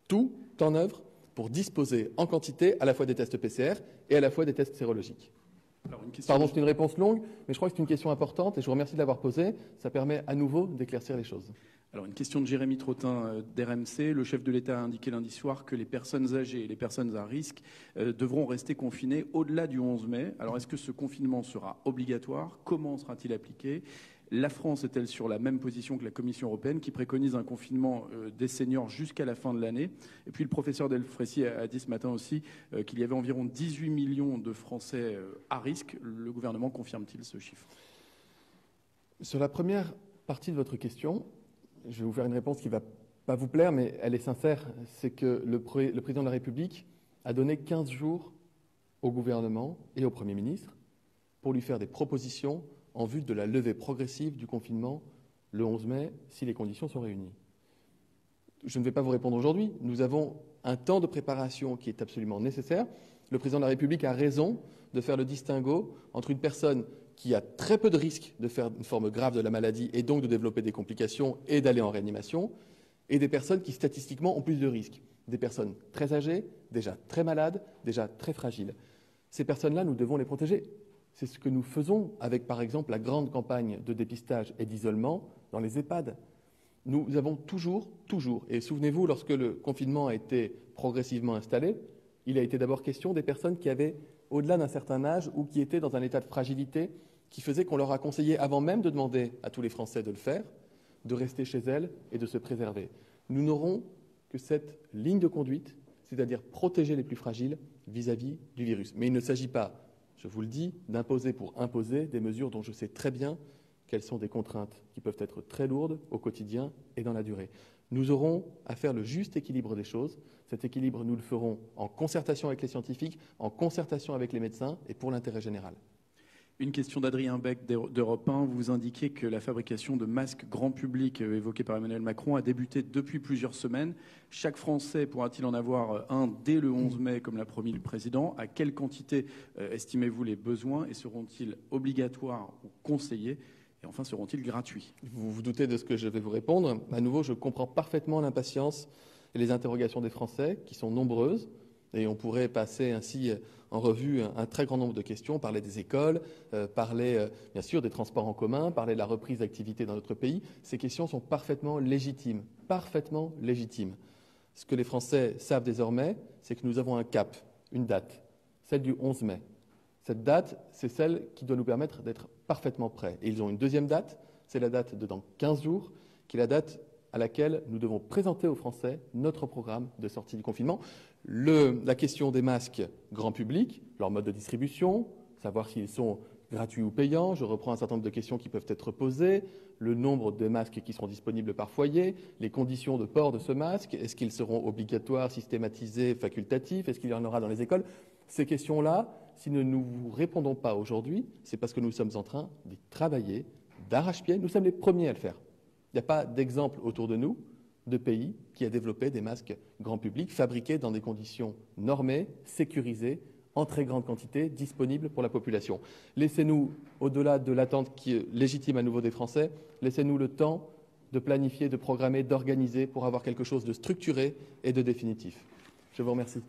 tout en œuvre pour disposer en quantité à la fois des tests PCR et à la fois des tests sérologiques. Pardon, c'est une réponse longue, mais je crois que c'est une question importante et je vous remercie de l'avoir posée. Ça permet à nouveau d'éclaircir les choses. Alors, une question de Jérémy Trottin d'RMC. Le chef de l'État a indiqué lundi soir que les personnes âgées et les personnes à risque devront rester confinées au-delà du 11 mai. Alors, est-ce que ce confinement sera obligatoire? Comment sera-t-il appliqué? La France est-elle sur la même position que la Commission européenne qui préconise un confinement des seniors jusqu'à la fin de l'année? Et puis le professeur Delfraissy a dit ce matin aussi qu'il y avait environ 18 millions de Français à risque. Le gouvernement confirme-t-il ce chiffre? Sur la première partie de votre question, je vais vous faire une réponse qui ne va pas vous plaire, mais elle est sincère. C'est que le président de la République a donné 15 jours au gouvernement et au Premier ministre pour lui faire des propositions en vue de la levée progressive du confinement le 11 mai, si les conditions sont réunies. Je ne vais pas vous répondre aujourd'hui. Nous avons un temps de préparation qui est absolument nécessaire. Le président de la République a raison de faire le distinguo entre une personne qui a très peu de risques de faire une forme grave de la maladie et donc de développer des complications et d'aller en réanimation, et des personnes qui statistiquement ont plus de risques. Des personnes très âgées, déjà très malades, déjà très fragiles. Ces personnes-là, nous devons les protéger. C'est ce que nous faisons avec, par exemple, la grande campagne de dépistage et d'isolement dans les EHPAD. Nous avons toujours, et souvenez-vous, lorsque le confinement a été progressivement installé, il a été d'abord question des personnes qui avaient au-delà d'un certain âge ou qui étaient dans un état de fragilité qui faisait qu'on leur a conseillé, avant même de demander à tous les Français de le faire, de rester chez elles et de se préserver. Nous n'aurons que cette ligne de conduite, c'est-à-dire protéger les plus fragiles vis-à-vis du virus. Mais il ne s'agit pas, je vous le dis, d'imposer pour imposer des mesures dont je sais très bien qu'elles sont des contraintes qui peuvent être très lourdes au quotidien et dans la durée. Nous aurons à faire le juste équilibre des choses. Cet équilibre, nous le ferons en concertation avec les scientifiques, en concertation avec les médecins et pour l'intérêt général. Une question d'Adrien Beck d'Europe 1. Vous indiquez que la fabrication de masques grand public évoquée par Emmanuel Macron a débuté depuis plusieurs semaines. Chaque Français pourra-t-il en avoir un dès le 11 mai, comme l'a promis le Président? À quelle quantité estimez-vous les besoins et seront-ils obligatoires ou conseillés? Et enfin, seront-ils gratuits? Vous vous doutez de ce que je vais vous répondre. À nouveau, je comprends parfaitement l'impatience et les interrogations des Français, qui sont nombreuses. Et on pourrait passer ainsi en revue un très grand nombre de questions, parler des écoles, parler bien sûr des transports en commun, parler de la reprise d'activité dans notre pays. Ces questions sont parfaitement légitimes, parfaitement légitimes. Ce que les Français savent désormais, c'est que nous avons un cap, une date, celle du 11 mai. Cette date, c'est celle qui doit nous permettre d'être parfaitement prêts. Et ils ont une deuxième date, c'est la date de dans 15 jours, qui est la date à laquelle nous devons présenter aux Français notre programme de sortie du confinement. La question des masques grand public, leur mode de distribution, savoir s'ils sont gratuits ou payants, je reprends un certain nombre de questions qui peuvent être posées, le nombre de masques qui seront disponibles par foyer, les conditions de port de ce masque, est-ce qu'ils seront obligatoires, systématisés, facultatifs, est-ce qu'il y en aura dans les écoles? Ces questions-là, si nous ne vous répondons pas aujourd'hui, c'est parce que nous sommes en train d'y travailler d'arrache-pied. Nous sommes les premiers à le faire. Il n'y a pas d'exemple autour de nous de pays qui a développé des masques grand public fabriqués dans des conditions normées, sécurisées, en très grande quantité, disponibles pour la population. Laissez-nous, au-delà de l'attente qui est légitime à nouveau des Français, laissez-nous le temps de planifier, de programmer, d'organiser pour avoir quelque chose de structuré et de définitif. Je vous remercie.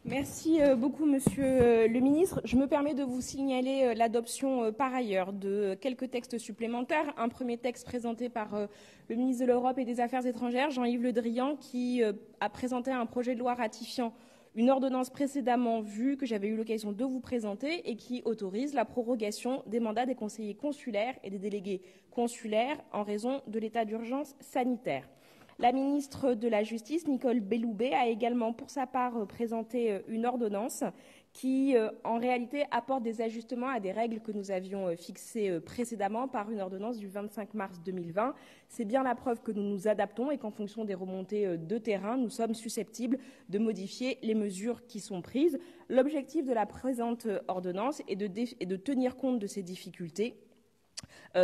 Merci beaucoup, Monsieur le Ministre. Je me permets de vous signaler l'adoption par ailleurs de quelques textes supplémentaires. Un premier texte présenté par le ministre de l'Europe et des Affaires étrangères, Jean-Yves Le Drian, qui a présenté un projet de loi ratifiant une ordonnance précédemment vue que j'avais eu l'occasion de vous présenter et qui autorise la prorogation des mandats des conseillers consulaires et des délégués consulaires en raison de l'état d'urgence sanitaire. La ministre de la Justice, Nicole Belloubet, a également pour sa part présenté une ordonnance qui, en réalité, apporte des ajustements à des règles que nous avions fixées précédemment par une ordonnance du 25 mars 2020. C'est bien la preuve que nous nous adaptons et qu'en fonction des remontées de terrain, nous sommes susceptibles de modifier les mesures qui sont prises. L'objectif de la présente ordonnance est de tenir compte de ces difficultés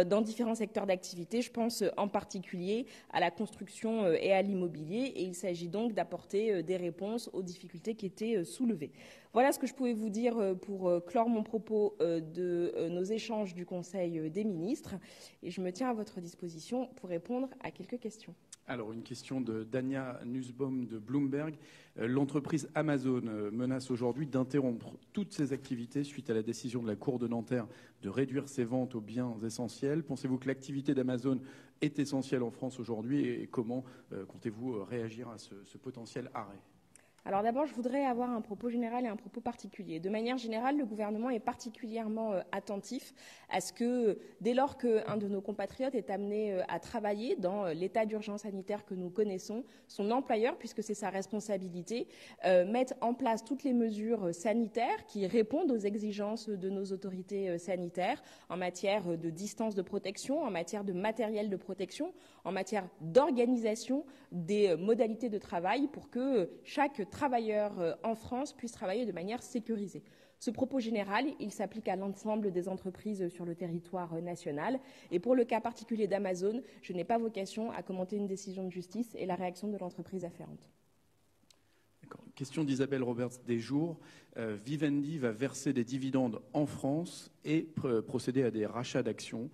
dans différents secteurs d'activité. Je pense en particulier à la construction et à l'immobilier, et il s'agit donc d'apporter des réponses aux difficultés qui étaient soulevées. Voilà ce que je pouvais vous dire pour clore mon propos de nos échanges du Conseil des ministres, et je me tiens à votre disposition pour répondre à quelques questions. Alors, une question de Dania Nussbaum de Bloomberg. L'entreprise Amazon menace aujourd'hui d'interrompre toutes ses activités suite à la décision de la Cour de Nanterre de réduire ses ventes aux biens essentiels. Pensez-vous que l'activité d'Amazon est essentielle en France aujourd'hui et comment comptez-vous réagir à ce potentiel arrêt ? Alors d'abord, je voudrais avoir un propos général et un propos particulier. De manière générale, le gouvernement est particulièrement attentif à ce que, dès lors qu'un de nos compatriotes est amené à travailler dans l'état d'urgence sanitaire que nous connaissons, son employeur, puisque c'est sa responsabilité, mette en place toutes les mesures sanitaires qui répondent aux exigences de nos autorités sanitaires en matière de distance de protection, en matière de matériel de protection, en matière d'organisation des modalités de travail pour que chaque travailleurs en France puissent travailler de manière sécurisée. Ce propos général, il s'applique à l'ensemble des entreprises sur le territoire national. Et pour le cas particulier d'Amazon, je n'ai pas vocation à commenter une décision de justice et la réaction de l'entreprise afférente. Question d'Isabelle Roberts des Jours. Vivendi va verser des dividendes en France et procéder à des rachats d'actions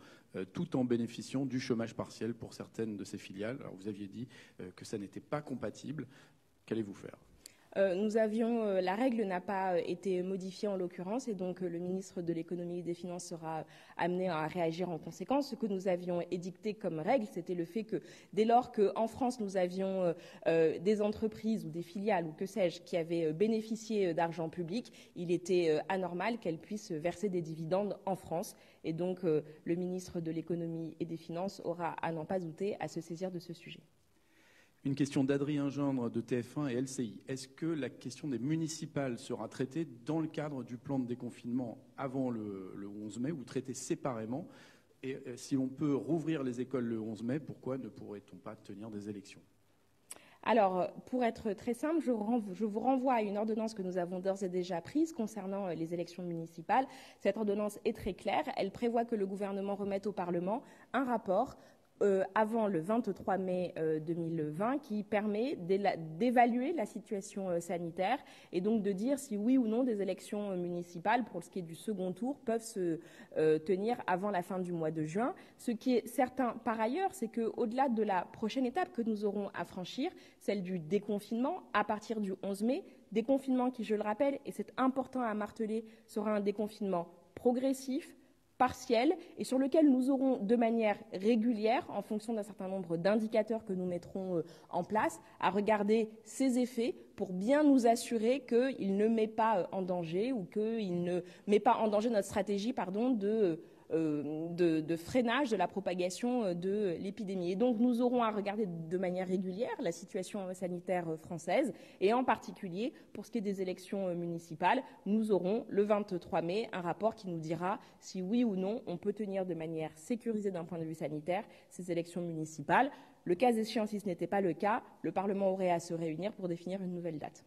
tout en bénéficiant du chômage partiel pour certaines de ses filiales. Alors vous aviez dit que ça n'était pas compatible. Qu'allez-vous faire ? La règle n'a pas été modifiée en l'occurrence et donc le ministre de l'économie et des finances sera amené à réagir en conséquence. Ce que nous avions édicté comme règle, c'était le fait que dès lors qu'en France nous avions des entreprises ou des filiales ou que sais-je qui avaient bénéficié d'argent public, il était anormal qu'elles puissent verser des dividendes en France. Et donc le ministre de l'économie et des finances aura, à n'en pas douter, à se saisir de ce sujet. Une question d'Adrien Gendre de TF1 et LCI. Est-ce que la question des municipales sera traitée dans le cadre du plan de déconfinement avant le 11 mai ou traitée séparément ? Et si l'on peut rouvrir les écoles le 11 mai, pourquoi ne pourrait-on pas tenir des élections ? Alors, pour être très simple, je vous renvoie à une ordonnance que nous avons d'ores et déjà prise concernant les élections municipales. Cette ordonnance est très claire. Elle prévoit que le gouvernement remette au Parlement un rapport avant le 23 mai 2020 qui permet d'évaluer la situation sanitaire et donc de dire si oui ou non des élections municipales pour ce qui est du second tour peuvent se tenir avant la fin du mois de juin. Ce qui est certain par ailleurs, c'est qu'au-delà de la prochaine étape que nous aurons à franchir, celle du déconfinement à partir du 11 mai, déconfinement qui, je le rappelle, et c'est important à marteler, sera un déconfinement progressif, partiel et sur lequel nous aurons de manière régulière, en fonction d'un certain nombre d'indicateurs que nous mettrons en place, à regarder ses effets pour bien nous assurer qu'il ne met pas en danger ou qu'il ne met pas en danger notre stratégie de freinage de la propagation de l'épidémie. Et donc nous aurons à regarder de manière régulière la situation sanitaire française et en particulier pour ce qui est des élections municipales, nous aurons le 23 mai un rapport qui nous dira si oui ou non on peut tenir de manière sécurisée d'un point de vue sanitaire ces élections municipales. Le cas échéant, si ce n'était pas le cas, le Parlement aurait à se réunir pour définir une nouvelle date.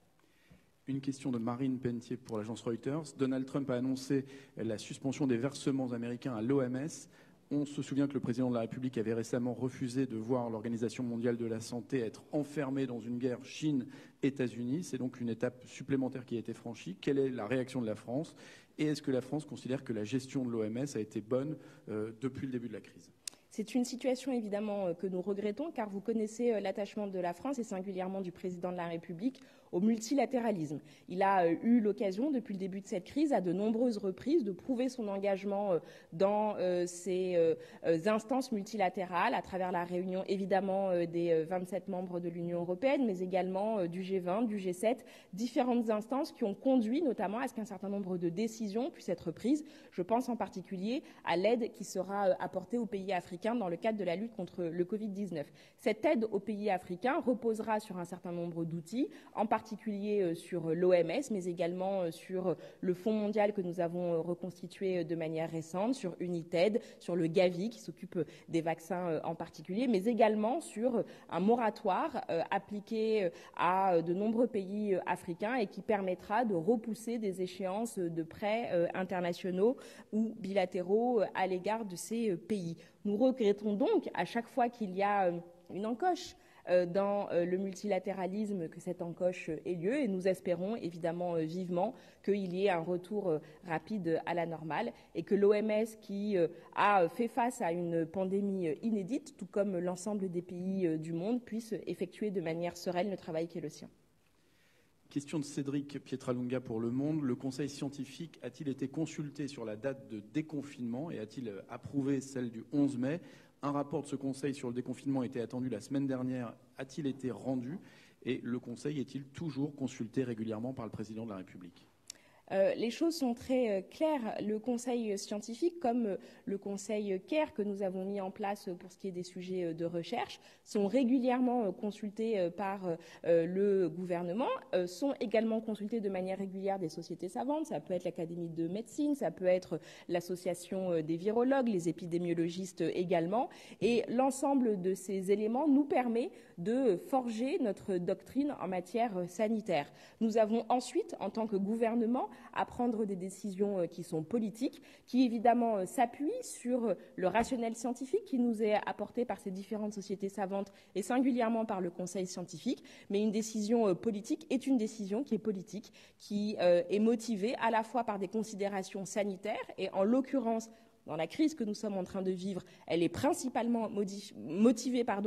Une question de Marine Pentier pour l'agence Reuters. Donald Trump a annoncé la suspension des versements américains à l'OMS. On se souvient que le président de la République avait récemment refusé de voir l'Organisation mondiale de la santé être enfermée dans une guerre Chine-États-Unis. C'est donc une étape supplémentaire qui a été franchie. Quelle est la réaction de la France ? Et est-ce que la France considère que la gestion de l'OMS a été bonne depuis le début de la crise ? C'est une situation évidemment que nous regrettons car vous connaissez l'attachement de la France et singulièrement du président de la République au multilatéralisme. Il a eu l'occasion depuis le début de cette crise à de nombreuses reprises de prouver son engagement dans ces instances multilatérales à travers la réunion évidemment des 27 membres de l'Union européenne mais également du G20, du G7, différentes instances qui ont conduit notamment à ce qu'un certain nombre de décisions puissent être prises. Je pense en particulier à l'aide qui sera apportée aux pays africains dans le cadre de la lutte contre le Covid-19. Cette aide aux pays africains reposera sur un certain nombre d'outils, en particulier sur l'OMS, mais également sur le Fonds mondial que nous avons reconstitué de manière récente, sur United, sur le Gavi qui s'occupe des vaccins en particulier, mais également sur un moratoire appliqué à de nombreux pays africains et qui permettra de repousser des échéances de prêts internationaux ou bilatéraux à l'égard de ces pays. Nous regrettons donc à chaque fois qu'il y a une encoche dans le multilatéralisme que cette encoche ait lieu et nous espérons évidemment vivement qu'il y ait un retour rapide à la normale et que l'OMS qui a fait face à une pandémie inédite, tout comme l'ensemble des pays du monde, puisse effectuer de manière sereine le travail qui est le sien. Question de Cédric Pietralunga pour Le Monde. Le Conseil scientifique a-t-il été consulté sur la date de déconfinement et a-t-il approuvé celle du 11 mai ? Un rapport de ce Conseil sur le déconfinement était attendu la semaine dernière. A-t-il été rendu ? Et le Conseil est-il toujours consulté régulièrement par le Président de la République ? Les choses sont très claires. Le conseil scientifique, comme le conseil CARE que nous avons mis en place pour ce qui est des sujets de recherche, sont régulièrement consultés par le gouvernement, sont également consultés de manière régulière des sociétés savantes. Ça peut être l'Académie de médecine, ça peut être l'association des virologues, les épidémiologistes également. Et l'ensemble de ces éléments nous permet de forger notre doctrine en matière sanitaire. Nous avons ensuite, en tant que gouvernement, à prendre des décisions qui sont politiques, qui évidemment s'appuient sur le rationnel scientifique qui nous est apporté par ces différentes sociétés savantes et singulièrement par le Conseil scientifique. Mais une décision politique est une décision qui est politique, qui est motivée à la fois par des considérations sanitaires et en l'occurrence, dans la crise que nous sommes en train de vivre, elle est principalement motivée par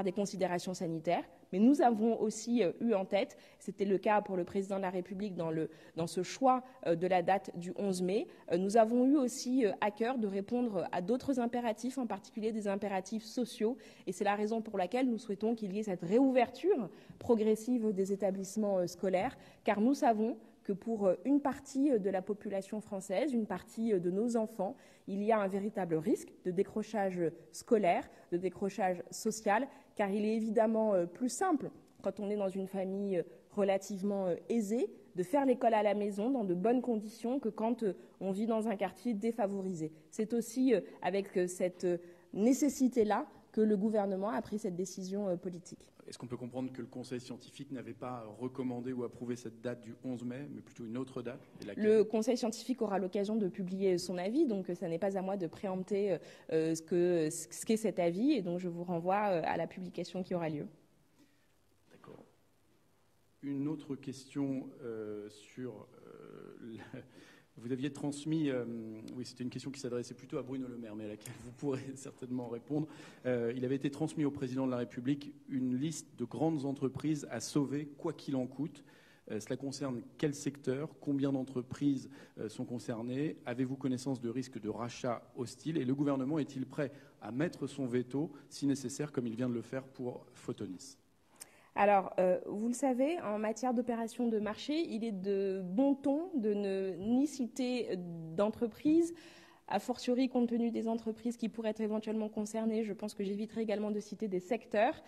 des considérations sanitaires. Mais nous avons aussi eu en tête, c'était le cas pour le président de la République dans ce choix de la date du 11 mai, nous avons eu aussi à cœur de répondre à d'autres impératifs, en particulier des impératifs sociaux. Et c'est la raison pour laquelle nous souhaitons qu'il y ait cette réouverture progressive des établissements scolaires, car nous savons que pour une partie de la population française, une partie de nos enfants, il y a un véritable risque de décrochage scolaire, de décrochage social, car il est évidemment plus simple, quand on est dans une famille relativement aisée, de faire l'école à la maison dans de bonnes conditions que quand on vit dans un quartier défavorisé. C'est aussi avec cette nécessité-là que le gouvernement a pris cette décision politique. Est-ce qu'on peut comprendre que le Conseil scientifique n'avait pas recommandé ou approuvé cette date du 11 mai, mais plutôt une autre date? Le Conseil scientifique aura l'occasion de publier son avis, donc ça n'est pas à moi de préempter ce qu'est cet avis, et donc je vous renvoie à la publication qui aura lieu. D'accord. Une autre question sur... Vous aviez transmis, oui, c'était une question qui s'adressait plutôt à Bruno Le Maire, mais à laquelle vous pourrez certainement répondre. Il avait été transmis au président de la République une liste de grandes entreprises à sauver, quoi qu'il en coûte. Cela concerne quel secteur? Combien d'entreprises sont concernées? Avez-vous connaissance de risques de rachat hostile? Et le gouvernement est-il prêt à mettre son veto, si nécessaire, comme il vient de le faire pour Photonis? Alors, vous le savez, en matière d'opération de marché, il est de bon ton de ne ni citer d'entreprise, a fortiori compte tenu des entreprises qui pourraient être éventuellement concernées. Je pense que j'éviterai également de citer des secteurs,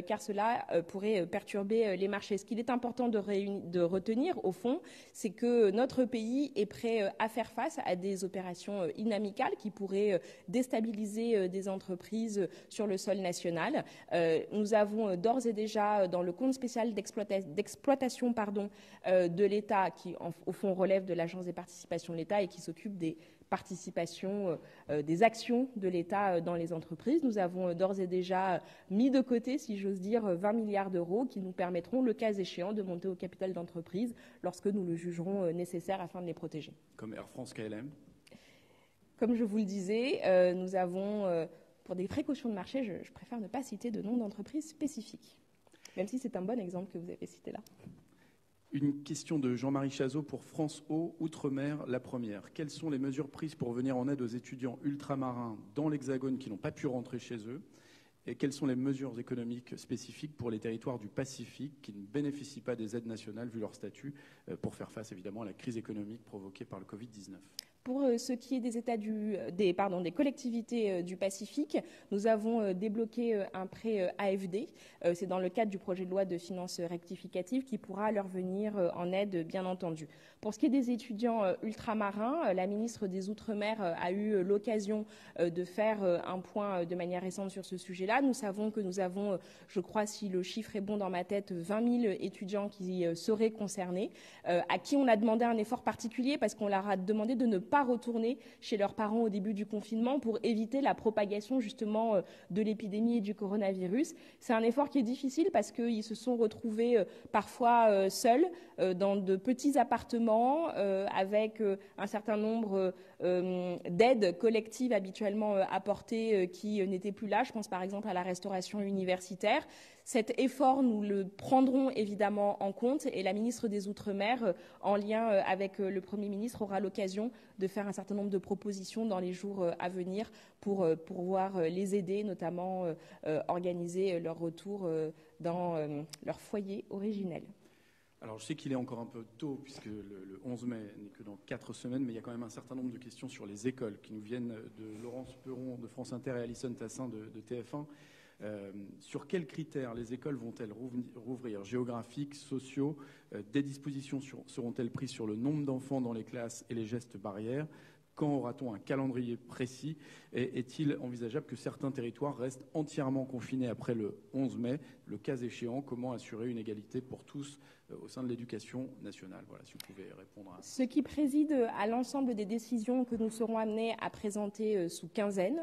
car cela pourrait perturber les marchés. Ce qu'il est important de retenir, au fond, c'est que notre pays est prêt à faire face à des opérations inamicales qui pourraient déstabiliser des entreprises sur le sol national. Nous avons d'ores et déjà, dans le compte spécial d'exploitation de l'État, qui au fond relève de l'Agence des participations de l'État et qui s'occupe des participation des actions de l'État dans les entreprises. Nous avons d'ores et déjà mis de côté, si j'ose dire, 20 milliards d'euros qui nous permettront, le cas échéant, de monter au capital d'entreprise lorsque nous le jugerons nécessaire afin de les protéger. Comme Air France KLM? Comme je vous le disais, nous avons, pour des précautions de marché, je préfère ne pas citer de nom d'entreprise spécifique, même si c'est un bon exemple que vous avez cité là. Une question de Jean-Marie Chazot pour France Ô, Outre-mer, la première. Quelles sont les mesures prises pour venir en aide aux étudiants ultramarins dans l'Hexagone qui n'ont pas pu rentrer chez eux? Et quelles sont les mesures économiques spécifiques pour les territoires du Pacifique qui ne bénéficient pas des aides nationales vu leur statut pour faire face évidemment à la crise économique provoquée par le Covid-19? Pour ce qui est des collectivités du Pacifique, nous avons débloqué un prêt AFD. C'est dans le cadre du projet de loi de finances rectificative qui pourra leur venir en aide, bien entendu. Pour ce qui est des étudiants ultramarins, la ministre des Outre-mer a eu l'occasion de faire un point de manière récente sur ce sujet-là. Nous savons que nous avons, je crois, si le chiffre est bon dans ma tête, 20 000 étudiants qui seraient concernés, à qui on a demandé un effort particulier parce qu'on leur a demandé de ne pas retourner chez leurs parents au début du confinement pour éviter la propagation justement de l'épidémie et du coronavirus. C'est un effort qui est difficile parce qu'ils se sont retrouvés parfois seuls dans de petits appartements avec un certain nombre d'aides collectives habituellement apportées qui n'étaient plus là. Je pense par exemple à la restauration universitaire. Cet effort, nous le prendrons évidemment en compte et la ministre des Outre-mer, en lien avec le Premier ministre, aura l'occasion de faire un certain nombre de propositions dans les jours à venir pour pouvoir les aider, notamment organiser leur retour dans leur foyer originel. Alors, je sais qu'il est encore un peu tôt, puisque le 11 mai n'est que dans 4 semaines, mais il y a quand même un certain nombre de questions sur les écoles qui nous viennent de Laurence Perron de France Inter et Alison Tassin de TF1. Sur quels critères les écoles vont-elles rouvrir? Géographiques, sociaux? Des dispositions seront-elles prises sur le nombre d'enfants dans les classes et les gestes barrières? Quand aura-t-on un calendrier précis? Et est-il envisageable que certains territoires restent entièrement confinés après le 11 mai? Le cas échéant, comment assurer une égalité pour tous au sein de l'éducation nationale? Voilà, si vous pouvez répondre à... Ce qui préside à l'ensemble des décisions que nous serons amenés à présenter sous quinzaine.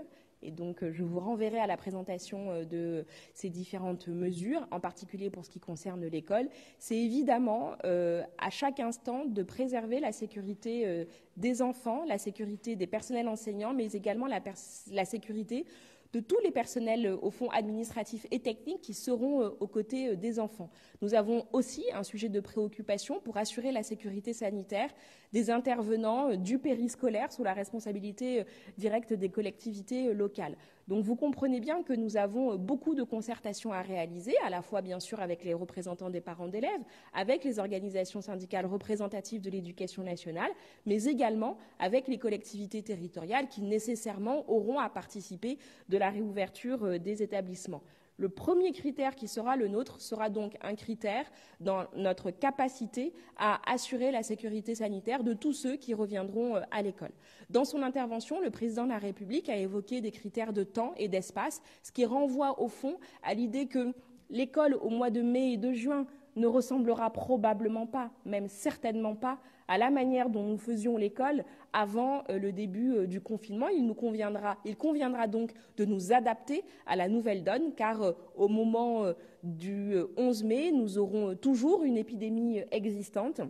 Et donc, je vous renverrai à la présentation de ces différentes mesures, en particulier pour ce qui concerne l'école. C'est évidemment, à chaque instant, de préserver la sécurité des enfants, la sécurité des personnels enseignants, mais également la sécurité de tous les personnels, au fond, administratifs et techniques qui seront aux côtés des enfants. Nous avons aussi un sujet de préoccupation pour assurer la sécurité sanitaire des intervenants du périscolaire sous la responsabilité directe des collectivités locales. Donc vous comprenez bien que nous avons beaucoup de concertations à réaliser, à la fois bien sûr avec les représentants des parents d'élèves, avec les organisations syndicales représentatives de l'éducation nationale, mais également avec les collectivités territoriales qui nécessairement auront à participer de la réouverture des établissements. Le premier critère qui sera le nôtre sera donc un critère dans notre capacité à assurer la sécurité sanitaire de tous ceux qui reviendront à l'école. Dans son intervention, le président de la République a évoqué des critères de temps et d'espace, ce qui renvoie au fond à l'idée que l'école au mois de mai et de juin ne ressemblera probablement pas, même certainement pas, à la manière dont nous faisions l'école avant le début du confinement. Il conviendra donc de nous adapter à la nouvelle donne, car au moment du 11 mai, nous aurons toujours une épidémie existante.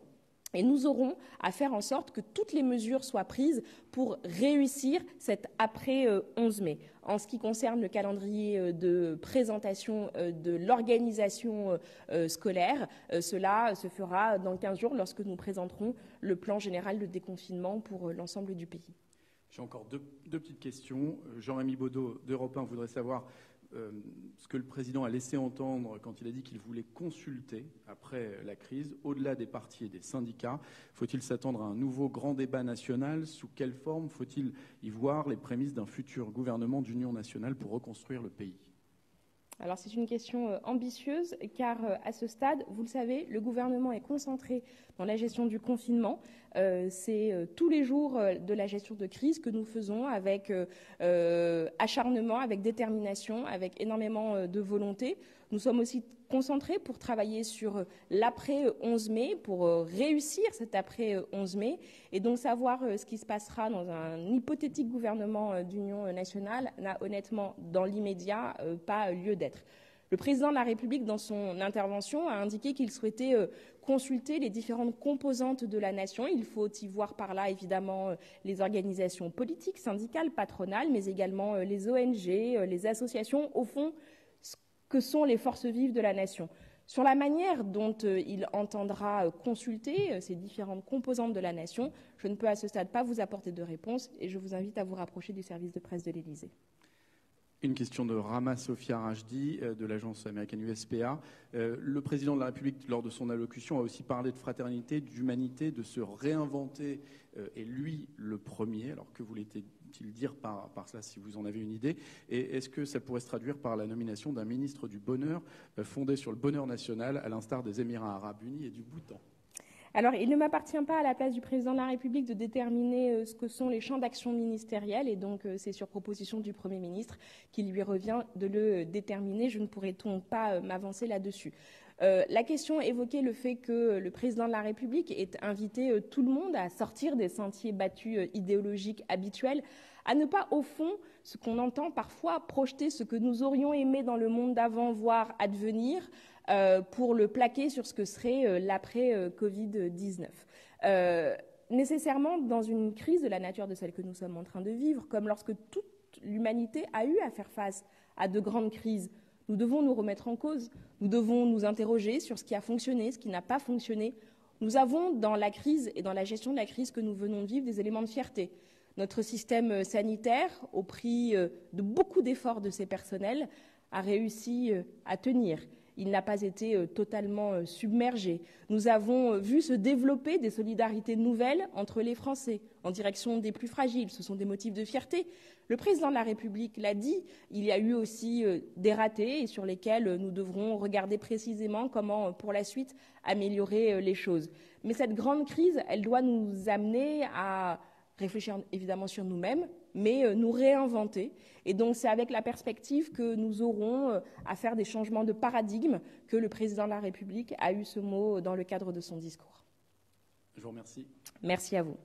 Et nous aurons à faire en sorte que toutes les mesures soient prises pour réussir cet après 11 mai. En ce qui concerne le calendrier de présentation de l'organisation scolaire, cela se fera dans 15 jours lorsque nous présenterons le plan général de déconfinement pour l'ensemble du pays. J'ai encore deux petites questions. Jean-Rémy Baudot d'Europe 1 voudrait savoir ce que le président a laissé entendre quand il a dit qu'il voulait consulter après la crise, au-delà des partis et des syndicats. Faut-il s'attendre à un nouveau grand débat national? Sous quelle forme faut-il y voir les prémices d'un futur gouvernement d'union nationale pour reconstruire le pays? Alors c'est une question ambitieuse car à ce stade, vous le savez, le gouvernement est concentré dans la gestion du confinement. C'est tous les jours de la gestion de crise que nous faisons avec acharnement, avec détermination, avec énormément de volonté. Nous sommes aussi concentrés pour travailler sur l'après 11 mai, pour réussir cet après 11 mai, et donc savoir ce qui se passera dans un hypothétique gouvernement d'union nationale n'a honnêtement, dans l'immédiat, pas lieu d'être. Le président de la République, dans son intervention, a indiqué qu'il souhaitait consulter les différentes composantes de la nation. Il faut y voir par là, évidemment, les organisations politiques, syndicales, patronales, mais également les ONG, les associations, au fond, que sont les forces vives de la nation. Sur la manière dont il entendra consulter ces différentes composantes de la nation, je ne peux à ce stade pas vous apporter de réponse et je vous invite à vous rapprocher du service de presse de l'Élysée. Une question de Rama Sofia Rajdi de l'agence américaine USPA. Le président de la République, lors de son allocution, a aussi parlé de fraternité, d'humanité, de se réinventer, et lui le premier. Alors que voulait-il dire par cela, si vous en avez une idée? Et est-ce que ça pourrait se traduire par la nomination d'un ministre du bonheur fondé sur le bonheur national, à l'instar des Émirats arabes unis et du Bhoutan? Alors, il ne m'appartient pas à la place du président de la République de déterminer ce que sont les champs d'action ministériels, et donc c'est sur proposition du Premier ministre qu'il lui revient de le déterminer. Je ne pourrais donc pas m'avancer là-dessus. La question évoquait le fait que le président de la République ait invité tout le monde à sortir des sentiers battus idéologiques habituels, à ne pas, au fond, ce qu'on entend parfois, projeter ce que nous aurions aimé dans le monde d'avant, voire advenir, pour le plaquer sur ce que serait l'après-Covid-19. Nécessairement, dans une crise de la nature de celle que nous sommes en train de vivre, comme lorsque toute l'humanité a eu à faire face à de grandes crises, nous devons nous remettre en cause, nous devons nous interroger sur ce qui a fonctionné, ce qui n'a pas fonctionné. Nous avons dans la crise et dans la gestion de la crise que nous venons de vivre des éléments de fierté. Notre système sanitaire, au prix de beaucoup d'efforts de ses personnels, a réussi à tenir. il n'a pas été totalement submergé. Nous avons vu se développer des solidarités nouvelles entre les Français en direction des plus fragiles. Ce sont des motifs de fierté. Le président de la République l'a dit, il y a eu aussi des ratés et sur lesquels nous devrons regarder précisément comment, pour la suite, améliorer les choses. Mais cette grande crise, elle doit nous amener à réfléchir évidemment sur nous-mêmes, mais nous réinventer. Et donc c'est avec la perspective que nous aurons à faire des changements de paradigme que le président de la République a eu ce mot dans le cadre de son discours. Je vous remercie. Merci à vous.